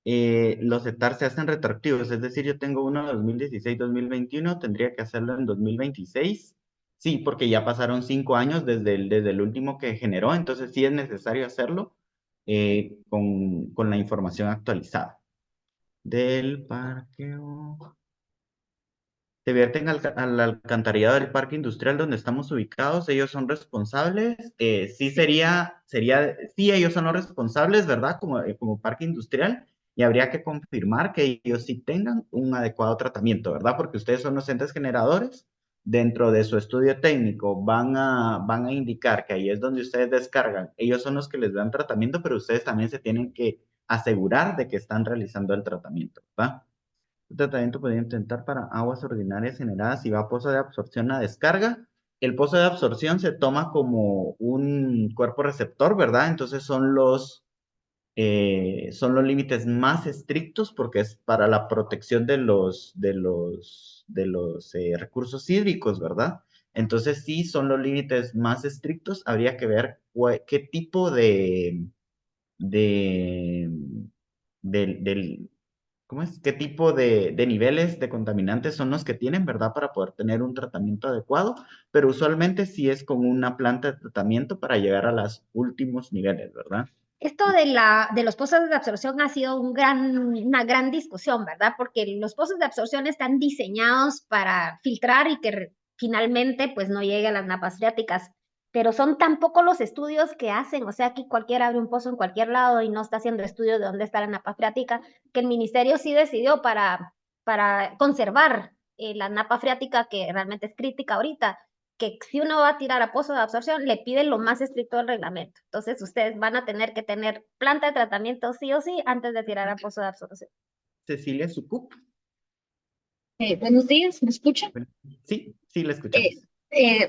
Los ETAR se hacen retroactivos, es decir, yo tengo uno de 2016-2021, tendría que hacerlo en 2026. Sí, porque ya pasaron 5 años desde el último que generó, entonces sí es necesario hacerlo con la información actualizada. Del parqueo. Se vierten al alcantarillado del parque industrial donde estamos ubicados, ellos son responsables, sí, ellos son los responsables, ¿verdad? Como parque industrial, y habría que confirmar que ellos sí tengan un adecuado tratamiento, ¿verdad? Porque ustedes son los entes generadores, dentro de su estudio técnico van a indicar que ahí es donde ustedes descargan, ellos son los que les dan tratamiento, pero ustedes también se tienen que asegurar de que están realizando el tratamiento, ¿verdad? El tratamiento podría intentar para aguas ordinarias generadas y va a pozo de absorción a descarga. El pozo de absorción se toma como un cuerpo receptor, ¿verdad? Entonces son los límites más estrictos porque es para la protección de los recursos hídricos, ¿verdad? Entonces sí son los límites más estrictos. Habría que ver qué tipo de, del ¿cómo es? ¿Qué tipo de niveles de contaminantes son los que tienen, verdad? Para poder tener un tratamiento adecuado, pero usualmente sí es con una planta de tratamiento para llegar a los últimos niveles, ¿verdad? Esto de los pozos de absorción ha sido una gran discusión, ¿verdad? Porque los pozos de absorción están diseñados para filtrar y que finalmente pues no llegue a las napas freáticas, pero son tan pocos los estudios que hacen, o sea, aquí cualquiera abre un pozo en cualquier lado y no está haciendo estudios de dónde está la napa freática, que el ministerio sí decidió para conservar la napa freática, que realmente es crítica ahorita, que si uno va a tirar a pozo de absorción, le piden lo más estricto del reglamento. Entonces, ustedes van a tener que tener planta de tratamiento sí o sí antes de tirar a pozo de absorción. Cecilia Sucup. Buenos días, ¿me escucha? Sí, sí, la escuchamos.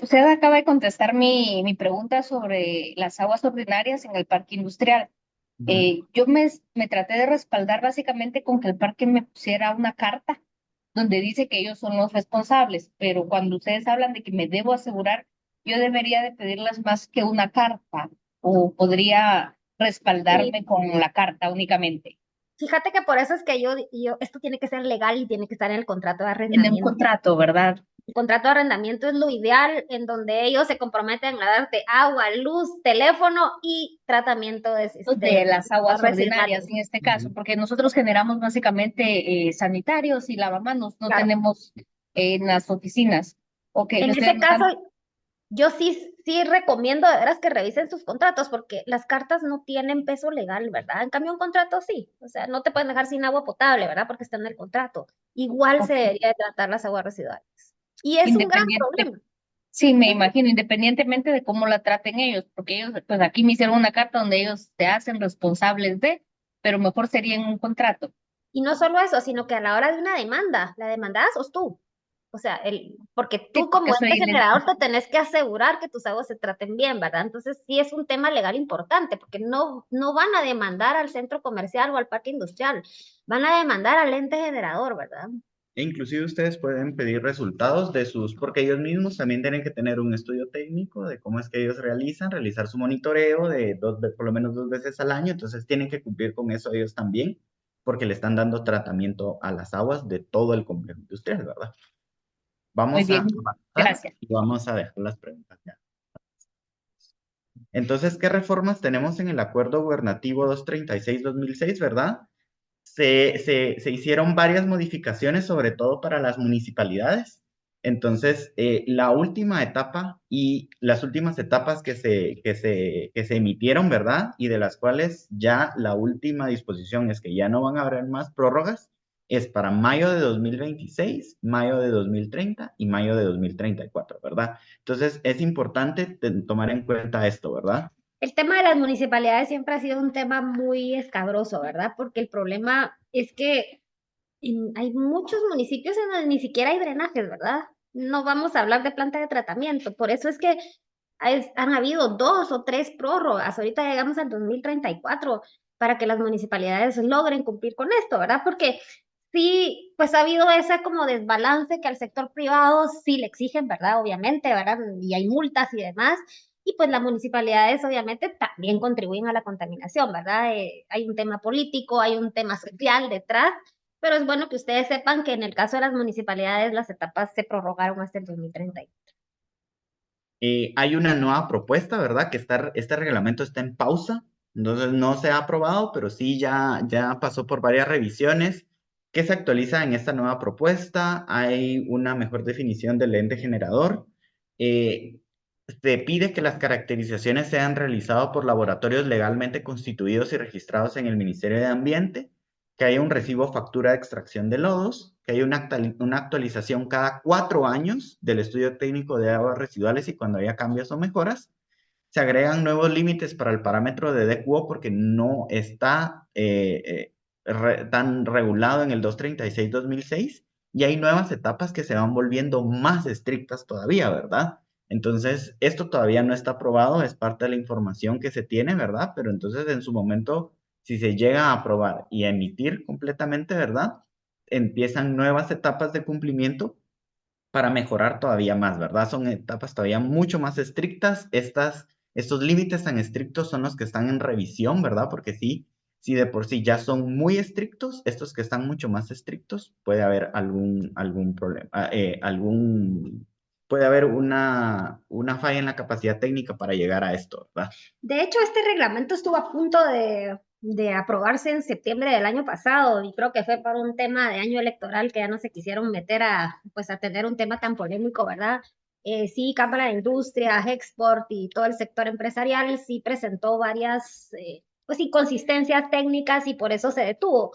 Usted acaba de contestar mi pregunta sobre las aguas ordinarias en el parque industrial. Ujú. Yo me traté de respaldar básicamente con que el parque me pusiera una carta donde dice que ellos son los responsables, pero cuando ustedes hablan de que me debo asegurar, yo debería de pedirles más que una carta o podría Y respaldarme con la carta únicamente fíjate que por eso es que esto tiene que ser legal y tiene que estar en el contrato de en un arrendamiento. contrato, ¿verdad? El contrato de arrendamiento es lo ideal en donde ellos se comprometen a darte agua, luz, teléfono y tratamiento De las aguas ordinarias residuales. en este caso, Ujú. porque nosotros generamos básicamente sanitarios y lavamanos, no Claro. tenemos en las oficinas. Ok, En lo estoy ese caso, anotando. yo sí recomiendo de veras que revisen sus contratos porque las cartas no tienen peso legal, ¿verdad? En cambio, un contrato sí. O sea, no te pueden dejar sin agua potable, ¿verdad? Porque está en el contrato. Igual se Ok, debería de tratar las aguas residuales. Y es un gran independiente, problema. sí, me imagino, independientemente de cómo la traten ellos, porque ellos, pues aquí me hicieron una carta donde ellos te hacen responsables de, pero mejor sería en un contrato. Y no solo eso, sino que a la hora de una demanda, la demandada sos tú. O sea, porque Sí, tú porque como soy ente generador te tenés que asegurar que tus aguas se traten bien, ¿verdad? Entonces sí es un tema legal importante, porque no van a demandar al centro comercial o al parque industrial, van a demandar al ente generador, ¿verdad? E inclusive ustedes pueden pedir resultados de sus, porque ellos mismos también tienen que tener un estudio técnico de cómo es que ellos realizar su monitoreo por lo menos 2 veces al año, entonces tienen que cumplir con eso ellos también, porque le están dando tratamiento a las aguas de todo el complejo industrial, ¿verdad? muy Vamos a bien. avanzar Gracias. y vamos a dejar las preguntas ya. Entonces, ¿qué reformas tenemos en el Acuerdo Gubernativo 236-2006, verdad? Se hicieron varias modificaciones, sobre todo para las municipalidades. Entonces, la última etapa y las últimas etapas que se emitieron, ¿verdad? Y de las cuales ya la última disposición es que ya no van a haber más prórrogas, es para mayo de 2026, mayo de 2030 y mayo de 2034, ¿verdad? Entonces, es importante tomar en cuenta esto, ¿verdad? El tema de las municipalidades siempre ha sido un tema muy escabroso, ¿verdad? Porque el problema es que hay muchos municipios en donde ni siquiera hay drenajes, ¿verdad? No vamos a hablar de planta de tratamiento. Por eso es que han habido 2 o 3 prórrogas. Ahorita llegamos al 2034 para que las municipalidades logren cumplir con esto, ¿verdad? Porque sí, pues ha habido ese como desbalance que al sector privado sí le exigen, ¿verdad? Obviamente, ¿verdad? Y hay multas y demás. Y pues las municipalidades obviamente también contribuyen a la contaminación, ¿verdad? Hay un tema político, hay un tema social detrás, pero es bueno que ustedes sepan que en el caso de las municipalidades las etapas se prorrogaron hasta el 2030. Hay una nueva propuesta, ¿verdad? Este reglamento está en pausa, entonces no se ha aprobado, pero sí ya pasó por varias revisiones. ¿Qué se actualiza en esta nueva propuesta? Hay una mejor definición del ente generador. Eh, Se pide que las caracterizaciones sean realizadas por laboratorios legalmente constituidos y registrados en el Ministerio de Ambiente, que haya un recibo factura de extracción de lodos, que haya una actualización cada 4 años del estudio técnico de aguas residuales y cuando haya cambios o mejoras. Se agregan nuevos límites para el parámetro de DQO porque no está tan regulado en el 236-2006 y hay nuevas etapas que se van volviendo más estrictas todavía, ¿verdad? Entonces, esto todavía no está aprobado, es parte de la información que se tiene, ¿verdad? Pero entonces en su momento, si se llega a aprobar y a emitir completamente, ¿verdad? Empiezan nuevas etapas de cumplimiento para mejorar todavía más, ¿verdad? Son etapas todavía mucho más estrictas. Estos límites tan estrictos son los que están en revisión, ¿verdad? Porque sí, Si de por sí ya son muy estrictos, estos que están mucho más estrictos, puede haber algún problema, puede haber una falla en la capacidad técnica para llegar a esto, ¿verdad? De hecho, este reglamento estuvo a punto de aprobarse en septiembre del año pasado y creo que fue por un tema de año electoral que ya no se quisieron meter pues a tener un tema tan polémico, ¿verdad? Sí, Cámara de Industria, Export y todo el sector empresarial sí presentó varias pues, inconsistencias técnicas y por eso se detuvo.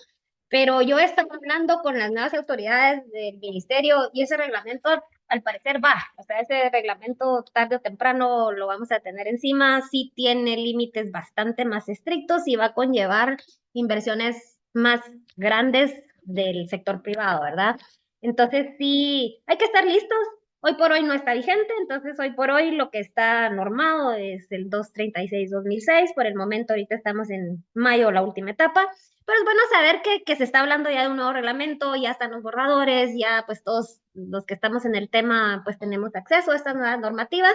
Pero yo estaba hablando con las nuevas autoridades del ministerio y ese reglamento al parecer va, o sea, ese reglamento tarde o temprano lo vamos a tener encima, sí tiene límites bastante más estrictos y va a conllevar inversiones más grandes del sector privado, ¿verdad? Entonces sí, hay que estar listos. Hoy por hoy no está vigente, entonces hoy por hoy lo que está normado es el 236-2006, por el momento ahorita estamos en mayo, la última etapa, pero es bueno saber que se está hablando ya de un nuevo reglamento, ya están los borradores, ya pues todos los que estamos en el tema pues tenemos acceso a estas nuevas normativas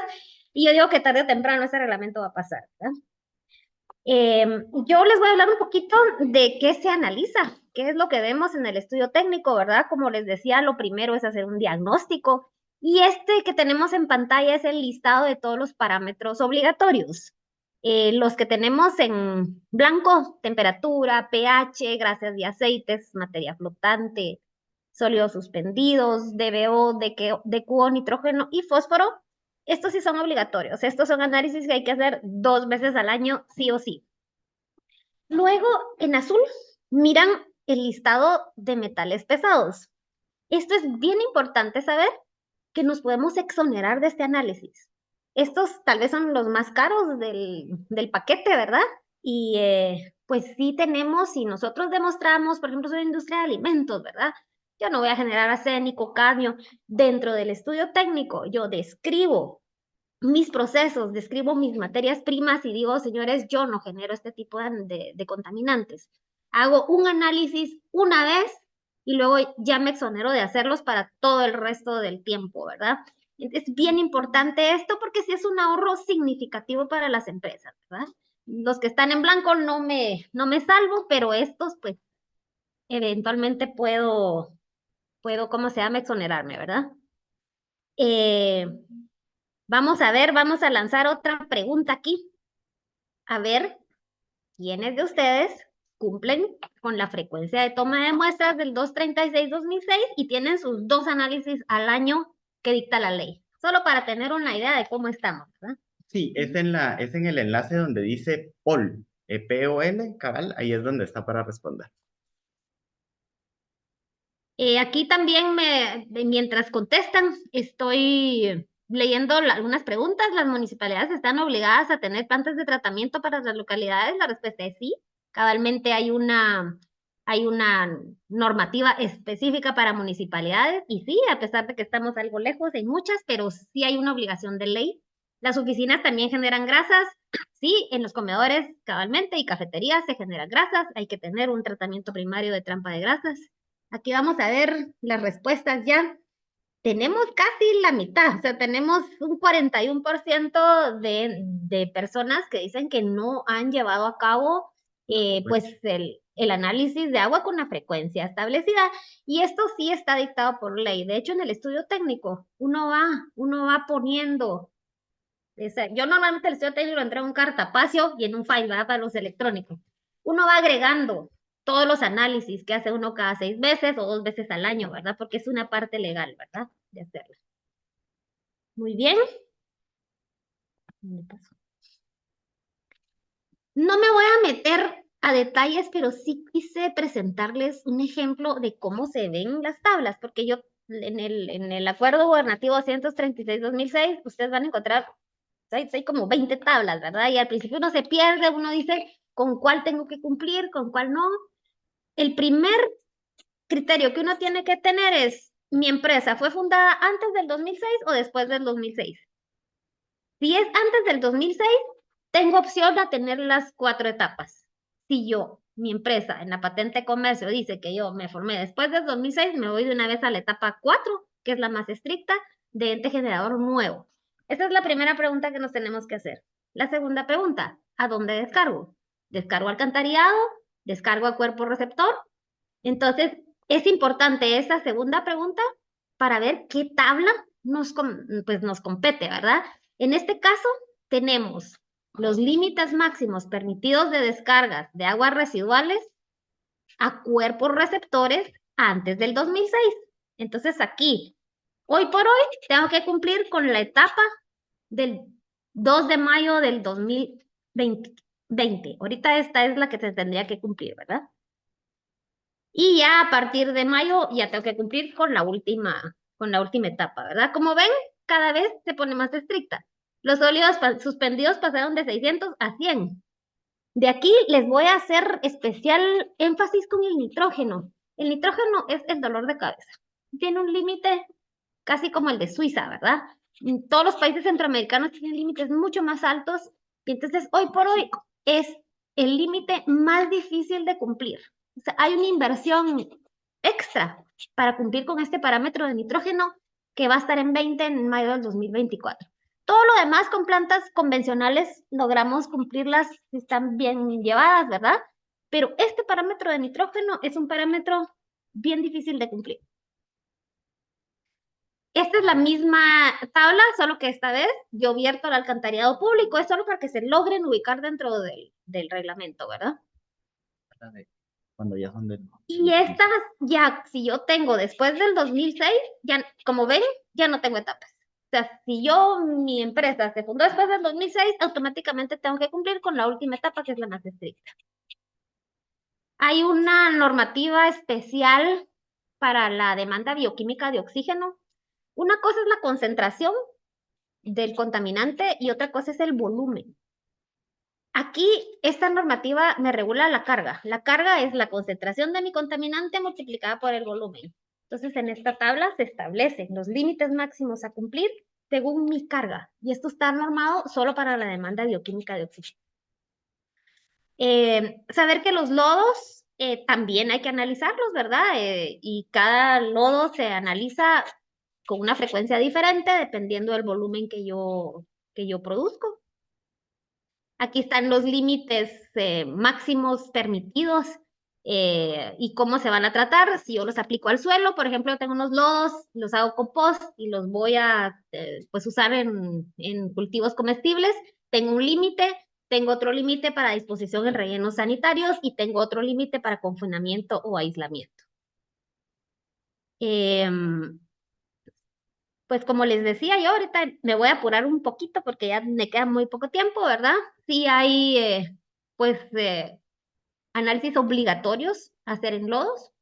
y yo digo que tarde o temprano ese reglamento va a pasar, ¿verdad? Yo les voy a hablar un poquito de qué se analiza, qué es lo que vemos en el estudio técnico, ¿verdad? Como les decía, lo primero es hacer un diagnóstico y este que tenemos en pantalla es el listado de todos los parámetros obligatorios. Los que tenemos en blanco, temperatura, pH, grasas y aceites, materia flotante, sólidos suspendidos, DBO, DQO, nitrógeno y fósforo. Estos sí son obligatorios. Estos son análisis que hay que hacer 2 veces al año, sí o sí. Luego, en azul, miran el listado de metales pesados. Esto es bien importante saber que nos podemos exonerar de este análisis. Estos tal vez son los más caros del paquete, ¿verdad? Y pues sí tenemos, si nosotros demostramos, por ejemplo, soy industria de alimentos, ¿verdad? Yo no voy a generar arsénico, cadmio. Dentro del estudio técnico, yo describo mis procesos, describo mis materias primas y digo, señores, yo no genero este tipo de contaminantes. Hago un análisis una vez y luego ya me exonero de hacerlos para todo el resto del tiempo, ¿verdad? Es bien importante esto porque sí es un ahorro significativo para las empresas, ¿verdad? Los que están en blanco no me salvo, pero estos, pues, eventualmente puedo, ¿cómo se llama? Exonerarme, ¿verdad? Vamos a lanzar otra pregunta aquí. A ver, ¿quiénes de ustedes cumplen con la frecuencia de toma de muestras del 236-2006 y tienen sus 2 análisis al año que dicta la ley? Solo para tener una idea de cómo estamos, ¿verdad? Sí, es en el enlace donde dice POL, POL, cabal, ahí es donde está para responder. Aquí también mientras contestan, estoy leyendo algunas preguntas. ¿Las municipalidades están obligadas a tener plantas de tratamiento para las localidades? La respuesta es sí. Cabalmente hay una normativa específica para municipalidades y sí, a pesar de que estamos algo lejos, hay muchas, pero sí hay una obligación de ley. Las oficinas también generan grasas. Sí, en los comedores cabalmente y cafeterías se generan grasas. Hay que tener un tratamiento primario de trampa de grasas. Aquí vamos a ver las respuestas ya. Tenemos casi la mitad, o sea, tenemos un 41% de personas que dicen que no han llevado a cabo pues el análisis de agua con la frecuencia establecida. Y esto sí está dictado por ley. De hecho, en el estudio técnico, uno va poniendo, yo normalmente el estudio técnico lo entrego en un cartapacio y en un file, ¿verdad? Para los electrónicos. Uno va agregando todos los análisis que hace uno cada 6 veces o 2 veces al año, ¿verdad? Porque es una parte legal, ¿verdad? De hacerlo. Muy bien. No me voy a meter a detalles, pero sí quise presentarles un ejemplo de cómo se ven las tablas, porque yo en el acuerdo gubernativo 236-2006, ustedes van a encontrar, hay como 20 tablas, ¿verdad? Y al principio uno se pierde, uno dice con cuál tengo que cumplir, con cuál no. El primer criterio que uno tiene que tener es, ¿mi empresa fue fundada antes del 2006 o después del 2006? Si es antes del 2006, tengo opción a tener las 4 etapas. Si mi empresa en la patente de comercio dice que yo me formé después del 2006, me voy de una vez a la etapa 4, que es la más estricta, de ente generador nuevo. Esa es la primera pregunta que nos tenemos que hacer. La segunda pregunta, ¿a dónde descargo? ¿Descargo alcantarillado? descargo a cuerpo receptor. Entonces, es importante esa segunda pregunta para ver qué tabla nos compete, ¿verdad? En este caso, tenemos los límites máximos permitidos de descargas de aguas residuales a cuerpos receptores antes del 2006. Entonces, aquí, hoy por hoy, tengo que cumplir con la etapa del 2 de mayo del 2020. Ahorita esta es la que se tendría que cumplir, ¿verdad? Y ya a partir de mayo ya tengo que cumplir con la última etapa, ¿verdad? Como ven, cada vez se pone más estricta. Los sólidos suspendidos pasaron de 600 a 100. De aquí les voy a hacer especial énfasis con el nitrógeno. El nitrógeno es el dolor de cabeza. Tiene un límite casi como el de Suiza, ¿verdad? Todos los países centroamericanos tienen límites mucho más altos y entonces hoy por hoy es el límite más difícil de cumplir. O sea, hay una inversión extra para cumplir con este parámetro de nitrógeno que va a estar en 20 en mayo del 2024. Todo lo demás con plantas convencionales logramos cumplirlas si están bien llevadas, ¿verdad? Pero este parámetro de nitrógeno es un parámetro bien difícil de cumplir. Esta es la misma tabla, solo que esta vez yo vierto al alcantarillado público, es solo para que se logren ubicar dentro del reglamento, ¿verdad? Cuando ya son Y estas ya, si yo tengo después del 2006, ya, como ven, ya no tengo etapas. O sea, si mi empresa se fundó después del 2006, automáticamente tengo que cumplir con la última etapa, que es la más estricta. Hay una normativa especial para la demanda bioquímica de oxígeno. Una cosa es la concentración del contaminante y otra cosa es el volumen. Aquí esta normativa me regula la carga. La carga es la concentración de mi contaminante multiplicada por el volumen. Entonces en esta tabla se establecen los límites máximos a cumplir según mi carga. Y esto está normado solo para la demanda bioquímica de oxígeno. Saber que los lodos también hay que analizarlos, ¿verdad? Y cada lodo se analiza con una frecuencia diferente dependiendo del volumen que yo produzco. Aquí están los límites máximos permitidos y cómo se van a tratar. Si yo los aplico al suelo, por ejemplo, tengo unos lodos, los hago compost y los voy a pues usar en cultivos comestibles, tengo un límite. Tengo otro límite para disposición en rellenos sanitarios y tengo otro límite para confinamiento o aislamiento. Pues como les decía yo, ahorita me voy a apurar un poquito porque ya me queda muy poco tiempo, ¿verdad? Sí hay, análisis obligatorios a hacer en lodos.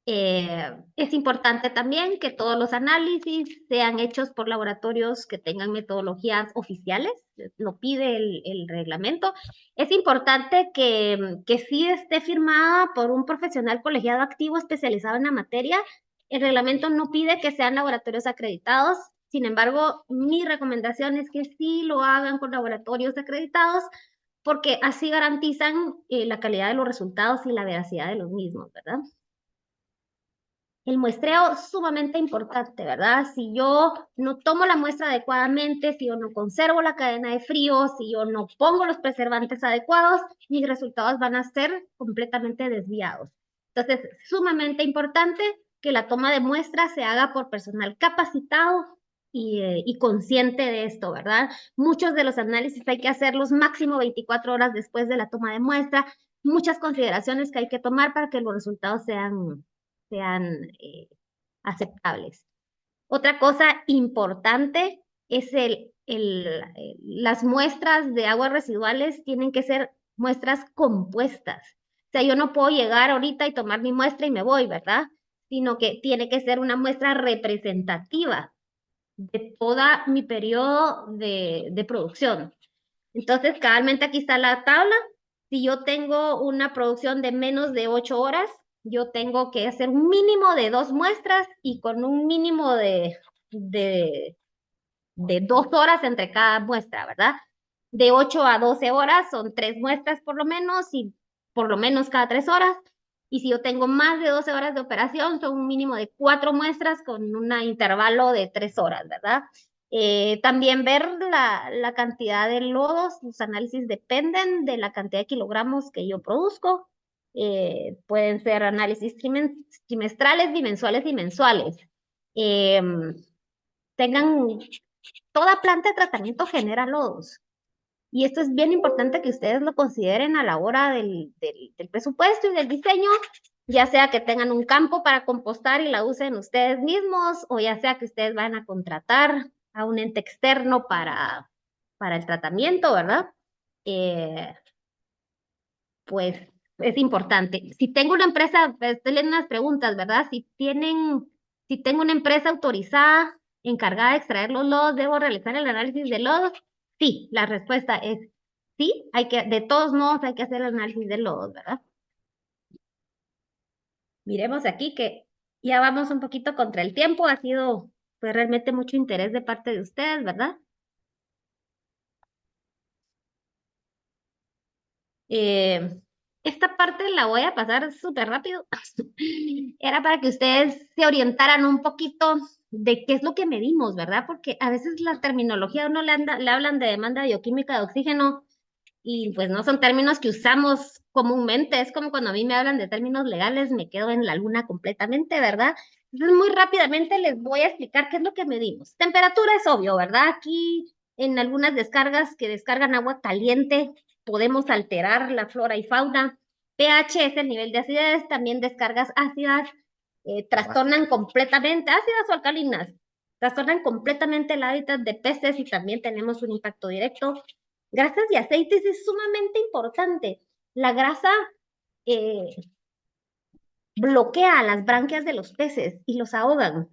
Es importante también que todos los análisis sean hechos por laboratorios que tengan metodologías oficiales, lo pide el reglamento. Es importante que sí esté firmada por un profesional colegiado activo especializado en la materia. El reglamento no pide que sean laboratorios acreditados, sin embargo, mi recomendación es que sí lo hagan con laboratorios acreditados, porque así garantizan la calidad de los resultados y la veracidad de los mismos, ¿verdad? El muestreo sumamente importante, ¿verdad? Si yo no tomo la muestra adecuadamente, si yo no conservo la cadena de frío, si yo no pongo los preservantes adecuados, mis resultados van a ser completamente desviados. Entonces, es sumamente importante que la toma de muestras se haga por personal capacitado y consciente de esto, ¿verdad? Muchos de los análisis hay que hacerlos máximo 24 horas después de la toma de muestra. Muchas consideraciones que hay que tomar para que los resultados sean aceptables. Otra cosa importante es las muestras de aguas residuales tienen que ser muestras compuestas. O sea, yo no puedo llegar ahorita y tomar mi muestra y me voy, ¿verdad? Sino que tiene que ser una muestra representativa de toda mi periodo de producción. Entonces, cabalmente aquí está la tabla. Si yo tengo una producción de menos de 8 horas, yo tengo que hacer un mínimo de 2 muestras y con un mínimo de 2 horas entre cada muestra, ¿verdad? De 8 a 12 horas son 3 muestras por lo menos y por lo menos cada 3 horas. Y si yo tengo más de 12 horas de operación, son un mínimo de 4 muestras con un intervalo de 3 horas, ¿verdad? También ver la cantidad de lodos, los análisis dependen de la cantidad de kilogramos que yo produzco. Pueden ser análisis trimestrales, bimensuales y mensuales. Toda planta de tratamiento genera lodos. Y esto es bien importante que ustedes lo consideren a la hora del presupuesto y del diseño, ya sea que tengan un campo para compostar y la usen ustedes mismos, o ya sea que ustedes van a contratar a un ente externo para el tratamiento, ¿verdad? Pues es importante. Si tengo una empresa, estoy leyendo unas preguntas, ¿verdad? Si tengo una empresa autorizada, encargada de extraer los lodos, ¿debo realizar el análisis de lodos? Sí, la respuesta es sí, de todos modos hay que hacer el análisis de lodos, ¿verdad? Miremos aquí que ya vamos un poquito contra el tiempo, ha sido pues realmente mucho interés de parte de ustedes, ¿verdad? Esta parte la voy a pasar súper rápido. Era para que ustedes se orientaran un poquito de qué es lo que medimos, ¿verdad? Porque a veces la terminología uno le hablan de demanda bioquímica de oxígeno y pues no son términos que usamos comúnmente. Es como cuando a mí me hablan de términos legales, me quedo en la luna completamente, ¿verdad? Entonces, muy rápidamente les voy a explicar qué es lo que medimos. Temperatura es obvio, ¿verdad? Aquí en algunas descargas que descargan agua caliente podemos alterar la flora y fauna. pH es el nivel de acidez, también descargas ácidas trastornan completamente, ácidas o alcalinas, trastornan completamente el hábitat de peces y también tenemos un impacto directo. Grasas y aceites es sumamente importante. La grasa bloquea las branquias de los peces y los ahogan.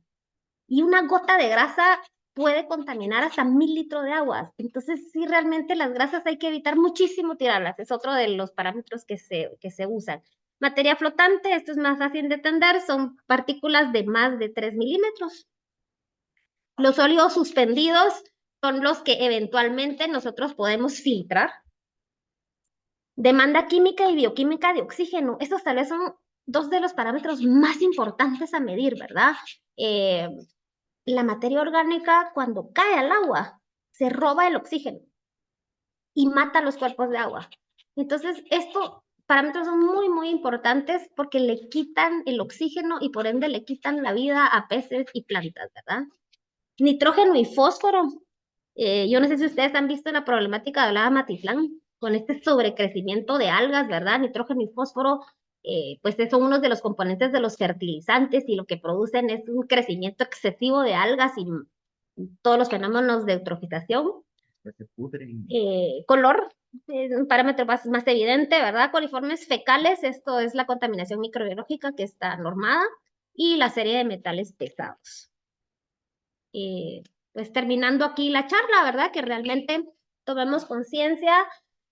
Y una gota de grasa puede contaminar hasta 1000 litros de agua. Entonces, sí, realmente las grasas hay que evitar muchísimo tirarlas. Es otro de los parámetros que se usan. Materia flotante, esto es más fácil de entender, son partículas de más de 3 milímetros. Los sólidos suspendidos son los que eventualmente nosotros podemos filtrar. Demanda química y bioquímica de oxígeno. Estos tal vez son dos de los parámetros más importantes a medir, ¿verdad? La materia orgánica, cuando cae al agua, se roba el oxígeno y mata los cuerpos de agua. Entonces, estos parámetros son muy, muy importantes porque le quitan el oxígeno y por ende le quitan la vida a peces y plantas, ¿verdad? Nitrógeno y fósforo. Yo no sé si ustedes han visto la problemática de la Matitlán con este sobrecrecimiento de algas, ¿verdad? Nitrógeno y fósforo, pues son unos de los componentes de los fertilizantes y lo que producen es un crecimiento excesivo de algas y todos los fenómenos de eutrofización. Se pudren. Color, un parámetro más evidente, ¿verdad? Coliformes fecales, esto es la contaminación microbiológica que está normada y la serie de metales pesados. Pues terminando aquí la charla, ¿verdad? Que realmente tomemos conciencia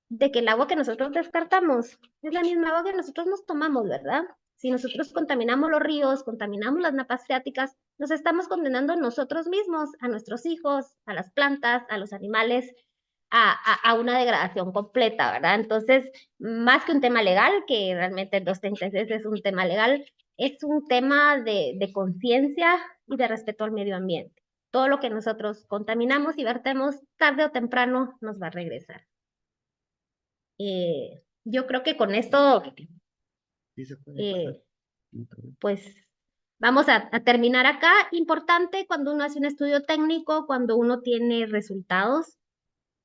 de que el agua que nosotros descartamos es la misma agua que nosotros nos tomamos, ¿verdad? Si nosotros contaminamos los ríos, contaminamos las napas freáticas, nos estamos condenando nosotros mismos, a nuestros hijos, a las plantas, a los animales, a una degradación completa, ¿verdad? Entonces, más que un tema legal, que realmente el 236 es un tema legal, es un tema de conciencia y de respeto al medio ambiente. Todo lo que nosotros contaminamos y vertemos, tarde o temprano, nos va a regresar. Yo creo que con esto, Sí se puede pues vamos a terminar acá. Importante cuando uno hace un estudio técnico, cuando uno tiene resultados,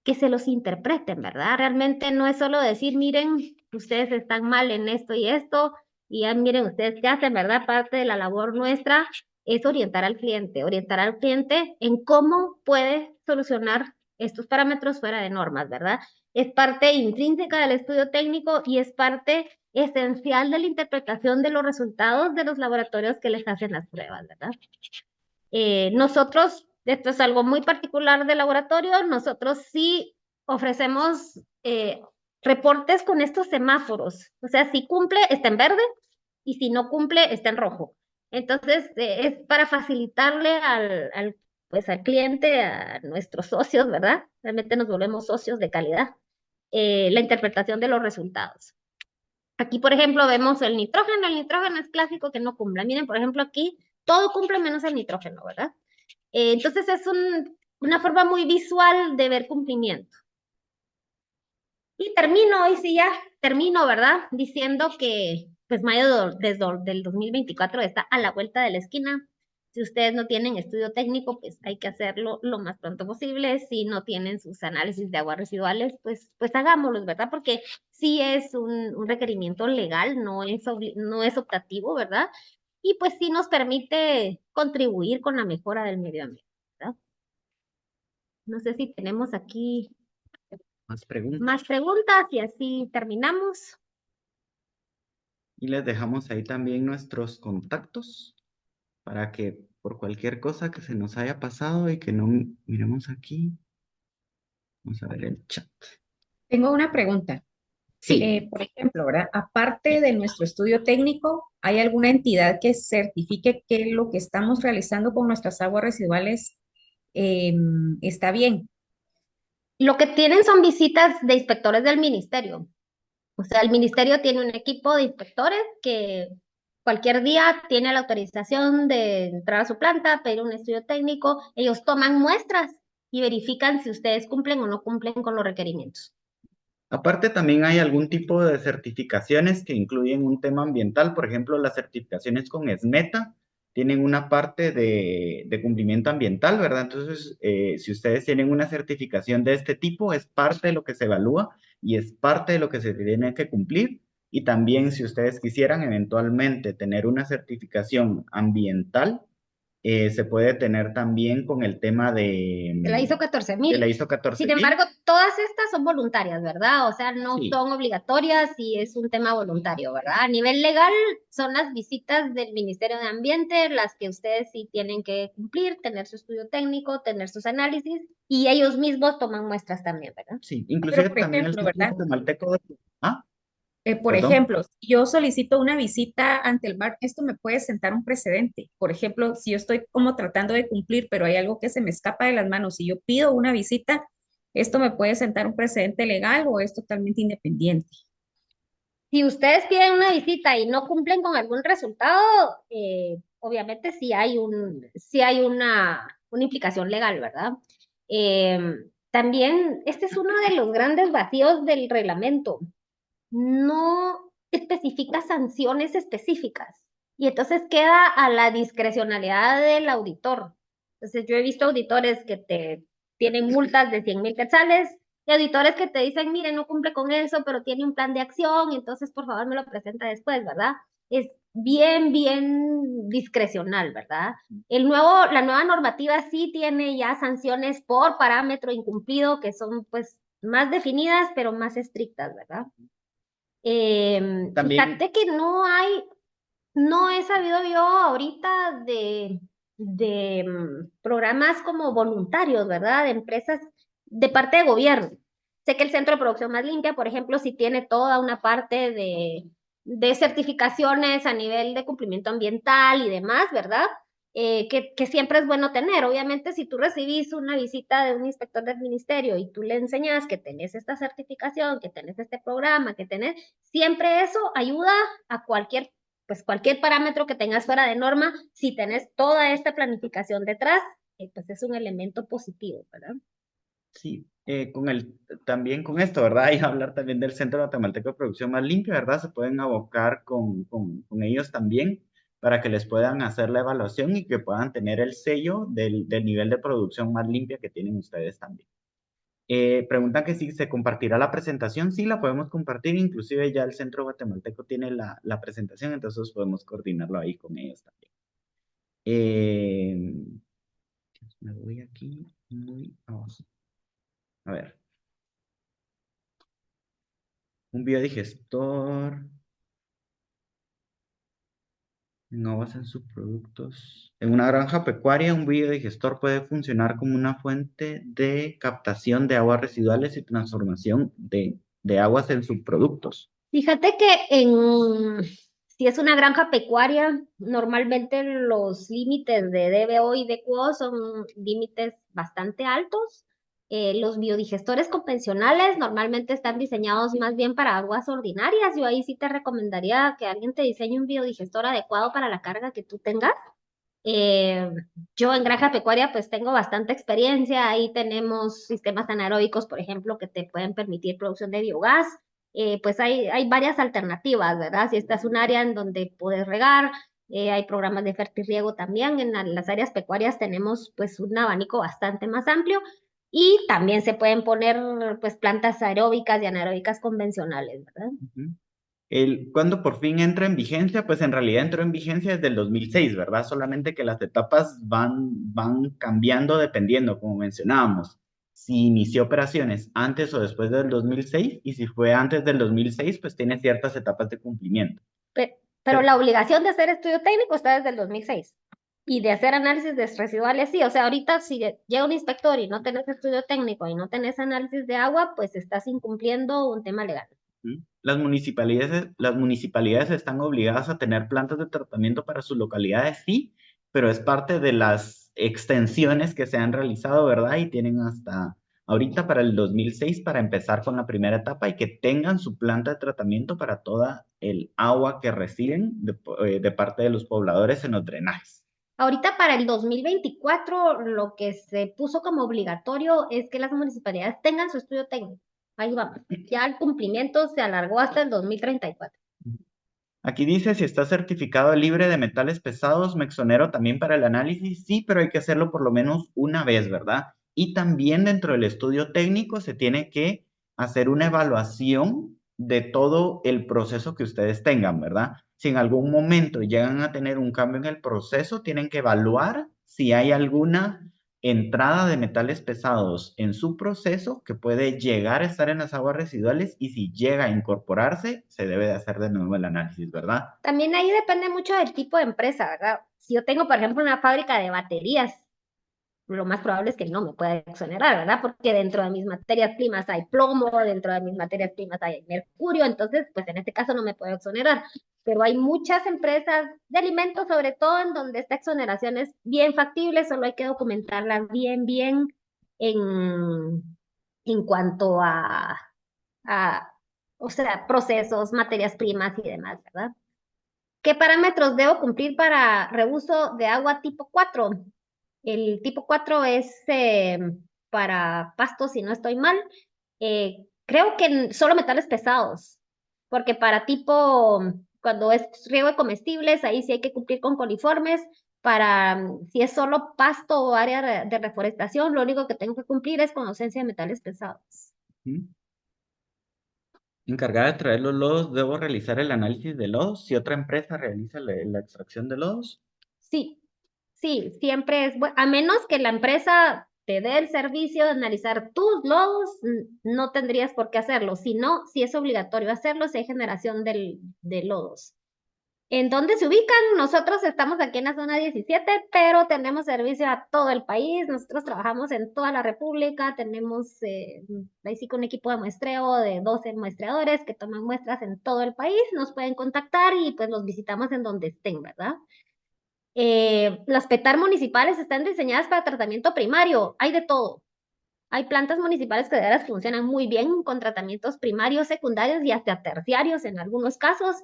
que se los interpreten, ¿verdad? Realmente no es solo decir, miren, ustedes están mal en esto y esto, y ya miren ustedes qué hacen, ¿verdad? Parte de la labor nuestra es orientar al cliente en cómo puede solucionar estos parámetros fuera de normas, ¿verdad? Es parte intrínseca del estudio técnico y es parte esencial de la interpretación de los resultados de los laboratorios que les hacen las pruebas, ¿verdad? Nosotros, esto es algo muy particular del laboratorio, nosotros sí ofrecemos reportes con estos semáforos, o sea, si cumple está en verde y si no cumple está en rojo. Entonces, es para facilitarle pues, al cliente, a nuestros socios, ¿verdad? Realmente nos volvemos socios de calidad, la interpretación de los resultados. Aquí, por ejemplo, vemos el nitrógeno es clásico que no cumple. Miren, por ejemplo, aquí todo cumple menos el nitrógeno, ¿verdad? Entonces es un una forma muy visual de ver cumplimiento. Y termino, hoy sí ya termino, ¿verdad? Diciendo que pues mayo del 2024 está a la vuelta de la esquina. Si ustedes no tienen estudio técnico, pues hay que hacerlo lo más pronto posible. Si no tienen sus análisis de aguas residuales, pues hagámoslos, ¿verdad? Porque sí es un requerimiento legal, no es optativo, ¿verdad? Y pues sí nos permite contribuir con la mejora del medio ambiente, ¿verdad? No sé si tenemos aquí Más preguntas. más preguntas y así terminamos. Y les dejamos ahí también nuestros contactos para que por cualquier cosa que se nos haya pasado y que no miremos aquí, vamos a ver el chat. Tengo una pregunta. Sí, Por ejemplo, ¿verdad? Aparte de nuestro estudio técnico, ¿hay alguna entidad que certifique que lo que estamos realizando con nuestras aguas residuales está bien? Lo que tienen son visitas de inspectores del ministerio. O sea, el ministerio tiene un equipo de inspectores que cualquier día tiene la autorización de entrar a su planta, pedir un estudio técnico. Ellos toman muestras y verifican si ustedes cumplen o no cumplen con los requerimientos. aparte también hay algún tipo de certificaciones que incluyen un tema ambiental, por ejemplo, las certificaciones con SMETA tienen una parte de cumplimiento ambiental, ¿verdad? Entonces, si ustedes tienen una certificación de este tipo, es parte de lo que se evalúa y es parte de lo que se tiene que cumplir. Y también si ustedes quisieran eventualmente tener una certificación ambiental, se puede tener también con el tema De la ISO de la 14000. ISO Sin 14000. embargo, todas estas son voluntarias, ¿verdad? O sea, no Sí. son obligatorias y es un tema voluntario, ¿verdad? A nivel legal, son las visitas del Ministerio de Ambiente las que ustedes sí tienen que cumplir, tener su estudio técnico, tener sus análisis y ellos mismos toman muestras también, ¿verdad? Sí, Pero, inclusive por también el ejemplo, Centro ¿verdad? Guatemalteco de... Ah, Por perdón. ejemplo, si yo solicito una visita ante el bar, esto me puede sentar un precedente. Por ejemplo, si yo estoy como tratando de cumplir, pero hay algo que se me escapa de las manos, si yo pido una visita, esto me puede sentar un precedente legal o es totalmente independiente. Si ustedes piden una visita y no cumplen con algún resultado, obviamente sí hay una implicación legal, ¿verdad? También este es uno de los grandes vacíos del reglamento. No especifica sanciones específicas y entonces queda a la discrecionalidad del auditor. Entonces yo he visto auditores que te tienen multas de 100,000 quetzales y auditores que te dicen, mire, no cumple con eso, pero tiene un plan de acción, entonces por favor me lo presenta después, ¿verdad? Es bien discrecional, ¿verdad? La nueva normativa sí tiene ya sanciones por parámetro incumplido que son pues más definidas, pero más estrictas, ¿verdad? También, Fíjate que no he sabido yo ahorita de programas como voluntarios, ¿verdad? De empresas de parte de gobierno. Sé que el Centro de Producción Más Limpia, por ejemplo, sí tiene toda una parte de certificaciones a nivel de cumplimiento ambiental y demás, ¿verdad? Que siempre es bueno tener. Obviamente, si tú recibís una visita de un inspector del ministerio y tú le enseñas que tenés esta certificación, que tenés este programa, que tenés, siempre eso ayuda a cualquier parámetro que tengas fuera de norma, si tenés toda esta planificación detrás, pues es un elemento positivo, ¿verdad? sí, también con esto, ¿verdad? Y hablar también del Centro Guatemalteco de Producción Más Limpia, ¿verdad? Se pueden abocar con ellos también para que les puedan hacer la evaluación y que puedan tener el sello del nivel de producción más limpia que tienen ustedes también. Preguntan que si se compartirá la presentación. Sí, la podemos compartir. Inclusive ya el Centro Guatemalteco tiene la presentación, entonces podemos coordinarlo ahí con ellos también. Me voy aquí muy abajo. A ver. Un biodigestor. En aguas en subproductos. En una granja pecuaria, un biodigestor puede funcionar como una fuente de captación de aguas residuales y transformación de aguas en subproductos. Fíjate que si es una granja pecuaria, normalmente los límites de DBO y DQO son límites bastante altos. Los biodigestores convencionales normalmente están diseñados más bien para aguas ordinarias. Yo ahí sí te recomendaría que alguien te diseñe un biodigestor adecuado para la carga que tú tengas. Yo en granja pecuaria pues tengo bastante experiencia, ahí tenemos sistemas anaeróbicos, por ejemplo, que te pueden permitir producción de biogás. Pues hay varias alternativas, ¿verdad? Si esta es un área en donde puedes regar, hay programas de fertirriego también, las áreas pecuarias tenemos pues un abanico bastante más amplio y también se pueden poner pues plantas aeróbicas y anaeróbicas convencionales, ¿verdad? ¿Cuándo por fin entra en vigencia? Pues en realidad entró en vigencia desde el 2006, ¿verdad? Solamente que las etapas van cambiando dependiendo, como mencionábamos, si inició operaciones antes o después del 2006, y si fue antes del 2006, pues tiene ciertas etapas de cumplimiento. Pero la obligación de hacer estudio técnico está desde el 2006 y de hacer análisis de residuales, sí. O sea, ahorita si llega un inspector y no tenés estudio técnico y no tenés análisis de agua, pues estás incumpliendo un tema legal. Las municipalidades están obligadas a tener plantas de tratamiento para sus localidades, sí, pero es parte de las extensiones que se han realizado, ¿verdad? Y tienen hasta ahorita para el 2006 para empezar con la primera etapa y que tengan su planta de tratamiento para toda el agua que reciben de parte de los pobladores en los drenajes. Ahorita para el 2024 lo que se puso como obligatorio es que las municipalidades tengan su estudio técnico. Ahí vamos. Ya el cumplimiento se alargó hasta el 2034. Aquí dice, si está certificado libre de metales pesados, me exonero también para el análisis. Sí, pero hay que hacerlo por lo menos una vez, ¿verdad? Y también dentro del estudio técnico se tiene que hacer una evaluación de todo el proceso que ustedes tengan, ¿verdad? Si en algún momento llegan a tener un cambio en el proceso, tienen que evaluar si hay alguna entrada de metales pesados en su proceso que puede llegar a estar en las aguas residuales, y si llega a incorporarse, se debe de hacer de nuevo el análisis, ¿verdad? También ahí depende mucho del tipo de empresa, ¿verdad? Si yo tengo, por ejemplo, una fábrica de baterías, lo más probable es que no me pueda exonerar, ¿verdad? Porque dentro de mis materias primas hay plomo, dentro de mis materias primas hay mercurio, entonces, pues en este caso no me puedo exonerar. Pero hay muchas empresas de alimentos, sobre todo, en donde esta exoneración es bien factible, solo hay que documentarla bien en cuanto a, o sea, procesos, materias primas y demás, ¿verdad? ¿Qué parámetros debo cumplir para reuso de agua tipo 4? El tipo 4 es para pastos, si no estoy mal. Creo que solo metales pesados, porque para tipo, cuando es riego de comestibles, ahí sí hay que cumplir con coliformes. Para si es solo pasto o área de reforestación, lo único que tengo que cumplir es con ausencia de metales pesados. Encargada de traer los lodos, ¿debo realizar el análisis de lodos? Si otra empresa realiza la extracción de lodos. Sí, siempre es bueno, a menos que la empresa te dé el servicio de analizar tus lodos, no tendrías por qué hacerlo. Si no, sí es obligatorio hacerlo si hay generación de lodos. ¿En dónde se ubican? Nosotros estamos aquí en la zona 17, pero tenemos servicio a todo el país. Nosotros trabajamos en toda la República. Tenemos ahí sí con un equipo de muestreo de 12 muestreadores que toman muestras en todo el país. Nos pueden contactar y pues los visitamos en donde estén, ¿verdad? Las PETAR municipales están diseñadas para tratamiento primario. Hay de todo. Hay plantas municipales que de veras funcionan muy bien con tratamientos primarios, secundarios y hasta terciarios en algunos casos.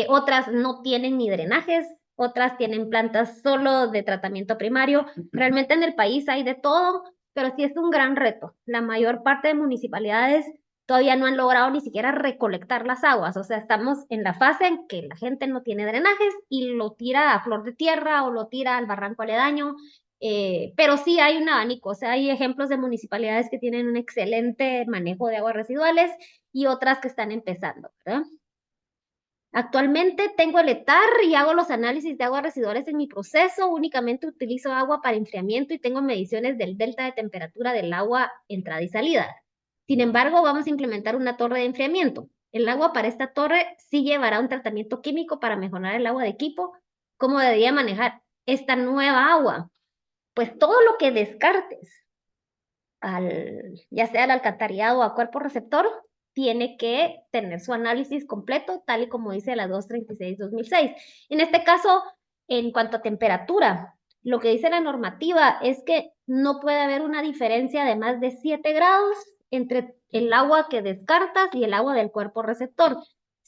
Otras no tienen ni drenajes, otras tienen plantas solo de tratamiento primario. Realmente en el país hay de todo, pero sí es un gran reto. La mayor parte de municipalidades todavía no han logrado ni siquiera recolectar las aguas. O sea, estamos en la fase en que la gente no tiene drenajes y lo tira a flor de tierra o lo tira al barranco aledaño. Pero sí hay un abanico, o sea, hay ejemplos de municipalidades que tienen un excelente manejo de aguas residuales y otras que están empezando, ¿verdad? Actualmente tengo el ETAR y hago los análisis de aguas residuales en mi proceso. Únicamente utilizo agua para enfriamiento y tengo mediciones del delta de temperatura del agua entrada y salida. Sin embargo, vamos a implementar una torre de enfriamiento. El agua para esta torre sí llevará un tratamiento químico para mejorar el agua de equipo. ¿Cómo debería manejar esta nueva agua? Pues todo lo que descartes, ya sea al alcantarillado o a cuerpo receptor, tiene que tener su análisis completo, tal y como dice la 236/2006. En este caso, en cuanto a temperatura, lo que dice la normativa es que no puede haber una diferencia de más de 7 grados entre el agua que descartas y el agua del cuerpo receptor.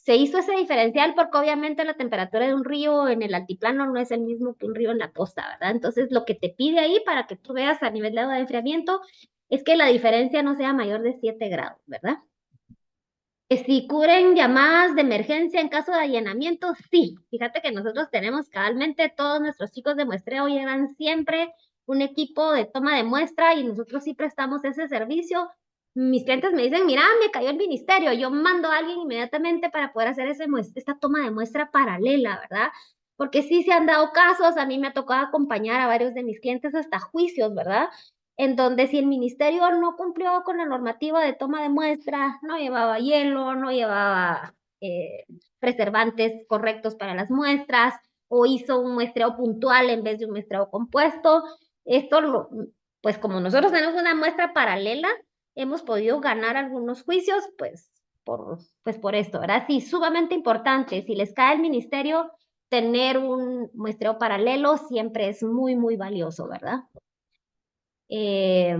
Se hizo ese diferencial porque obviamente la temperatura de un río en el altiplano no es el mismo que un río en la costa, ¿verdad? Entonces lo que te pide ahí para que tú veas a nivel de agua de enfriamiento es que la diferencia no sea mayor de 7 grados, ¿verdad? Si cubren llamadas de emergencia en caso de allanamiento, sí. Fíjate que nosotros tenemos cabalmente, todos nuestros chicos de muestreo llevan siempre un equipo de toma de muestra y nosotros sí prestamos ese servicio. Mis clientes me dicen, mira, me cayó el ministerio, yo mando a alguien inmediatamente para poder hacer esta toma de muestra paralela, ¿verdad? Porque sí se han dado casos, a mí me ha tocado acompañar a varios de mis clientes hasta juicios, ¿verdad? En donde si el ministerio no cumplió con la normativa de toma de muestra, no llevaba hielo, no llevaba preservantes correctos para las muestras, o hizo un muestreo puntual en vez de un muestreo compuesto, pues como nosotros tenemos una muestra paralela, hemos podido ganar algunos juicios, pues por esto, ¿verdad? Sí, sumamente importante, si les cae el ministerio, tener un muestreo paralelo siempre es muy, muy valioso, ¿verdad? Eh,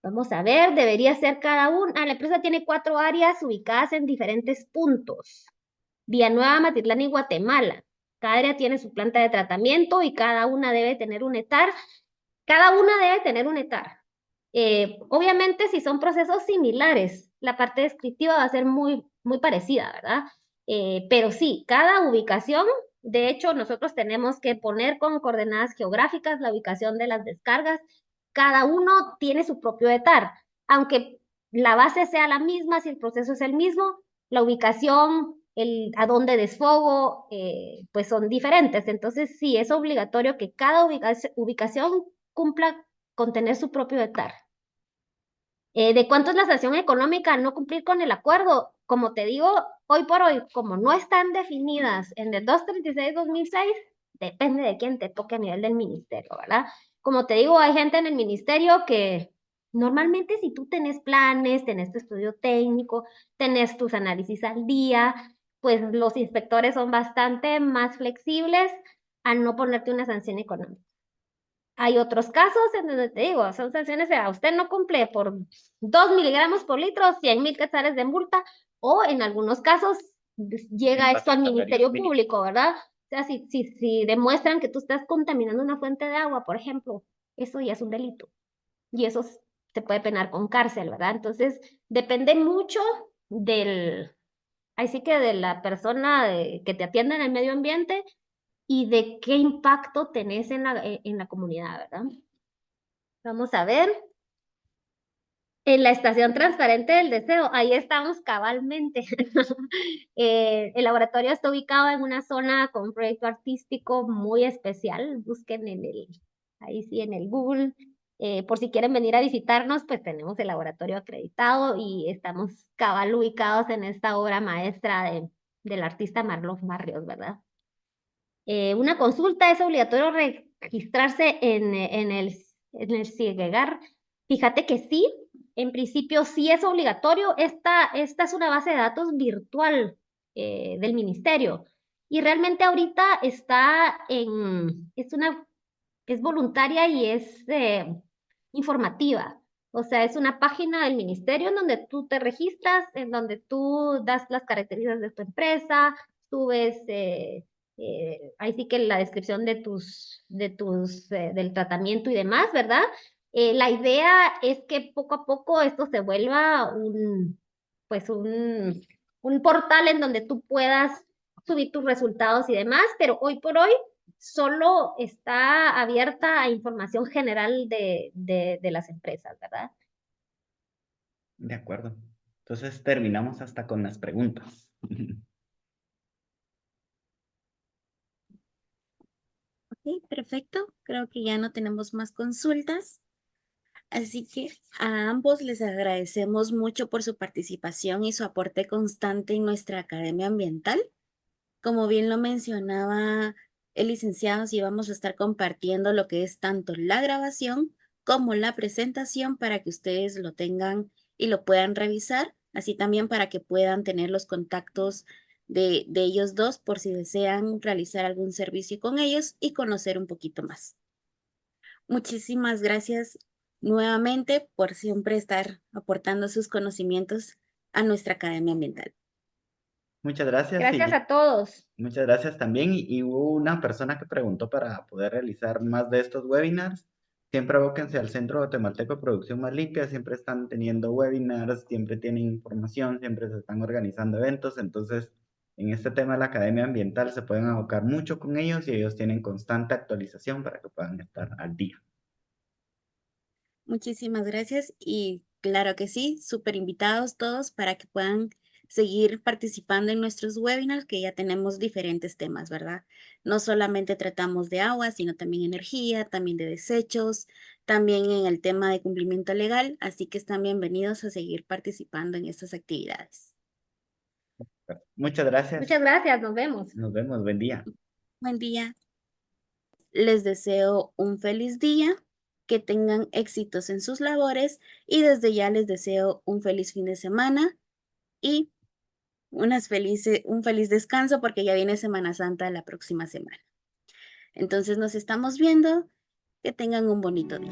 Vamos a ver, debería ser cada una. La empresa tiene 4 áreas ubicadas en diferentes puntos. Villanueva, Matitlán y Guatemala. Cada área tiene su planta de tratamiento y cada una debe tener un ETAR. Cada una debe tener un ETAR. Obviamente, si son procesos similares, la parte descriptiva va a ser muy, muy parecida, ¿verdad? Pero sí, cada ubicación, de hecho, nosotros tenemos que poner con coordenadas geográficas la ubicación de las descargas. Cada uno tiene su propio ETAR, aunque la base sea la misma, si el proceso es el mismo, la ubicación, a dónde desfogo, pues son diferentes. Entonces, sí, es obligatorio que cada ubicación cumpla con tener su propio ETAR. ¿De cuánto es la sanción económica al no cumplir con el acuerdo? Como te digo, hoy por hoy, como no están definidas en el 236-2006, depende de quién te toque a nivel del ministerio, ¿verdad? Como te digo, hay gente en el ministerio que normalmente si tú tenés planes, tenés tu estudio técnico, tenés tus análisis al día, pues los inspectores son bastante más flexibles a no ponerte una sanción económica. Hay otros casos en donde te digo, son sanciones de usted no cumple por 2 miligramos por litro, 100,000 quetzales de multa, o en algunos casos llega esto al Ministerio Público, ¿verdad? O sea, si demuestran que tú estás contaminando una fuente de agua, por ejemplo, eso ya es un delito. Y eso se puede penar con cárcel, ¿verdad? Entonces, depende mucho así que de la persona que te atiende en el medio ambiente y de qué impacto tenés en la comunidad, ¿verdad? Vamos a ver. En la estación transparente del deseo, ahí estamos cabalmente. El laboratorio está ubicado en una zona con un proyecto artístico muy especial. Busquen ahí sí, en el Google. Por si quieren venir a visitarnos, pues tenemos el laboratorio acreditado y estamos cabal ubicados en esta obra maestra del artista Marlos Barrios, ¿verdad? Una consulta es obligatorio registrarse en el CIEGAR. Fíjate que sí, en principio sí es obligatorio. Esta es una base de datos virtual del ministerio y realmente ahorita es voluntaria y es informativa. O sea, es una página del ministerio en donde tú te registras, en donde tú das las características de tu empresa, subes ahí sí que la descripción del tratamiento y demás, ¿verdad? La idea es que poco a poco esto se vuelva pues un portal en donde tú puedas subir tus resultados y demás, pero hoy por hoy solo está abierta a información general de las empresas, ¿verdad? De acuerdo. Entonces terminamos hasta con las preguntas. Ok, perfecto. Creo que ya no tenemos más consultas. Así que a ambos les agradecemos mucho por su participación y su aporte constante en nuestra Academia Ambiental. Como bien lo mencionaba el licenciado, sí vamos a estar compartiendo lo que es tanto la grabación como la presentación para que ustedes lo tengan y lo puedan revisar, así también para que puedan tener los contactos de ellos dos por si desean realizar algún servicio con ellos y conocer un poquito más. Muchísimas gracias nuevamente por siempre estar aportando sus conocimientos a nuestra Academia Ambiental. Muchas gracias. Gracias Y a todos. muchas gracias también. Y hubo una persona que preguntó para poder realizar más de estos webinars. Siempre abóquense al Centro Guatemalteco de Producción Más Limpia. Siempre están teniendo webinars, siempre tienen información, siempre se están organizando eventos. Entonces, en este tema de la Academia Ambiental se pueden abocar mucho con ellos y ellos tienen constante actualización para que puedan estar al día. Muchísimas gracias y claro que sí, súper invitados todos para que puedan seguir participando en nuestros webinars, que ya tenemos diferentes temas, ¿verdad? No solamente tratamos de agua, sino también energía, también de desechos, también en el tema de cumplimiento legal, así que están bienvenidos a seguir participando en estas actividades. Muchas gracias. Muchas gracias, nos vemos. Nos vemos. Buen día. Buen día. Les deseo un feliz día, que tengan éxitos en sus labores y desde ya les deseo un feliz fin de semana y un feliz descanso porque ya viene Semana Santa la próxima semana. Entonces nos estamos viendo. Que tengan un bonito día.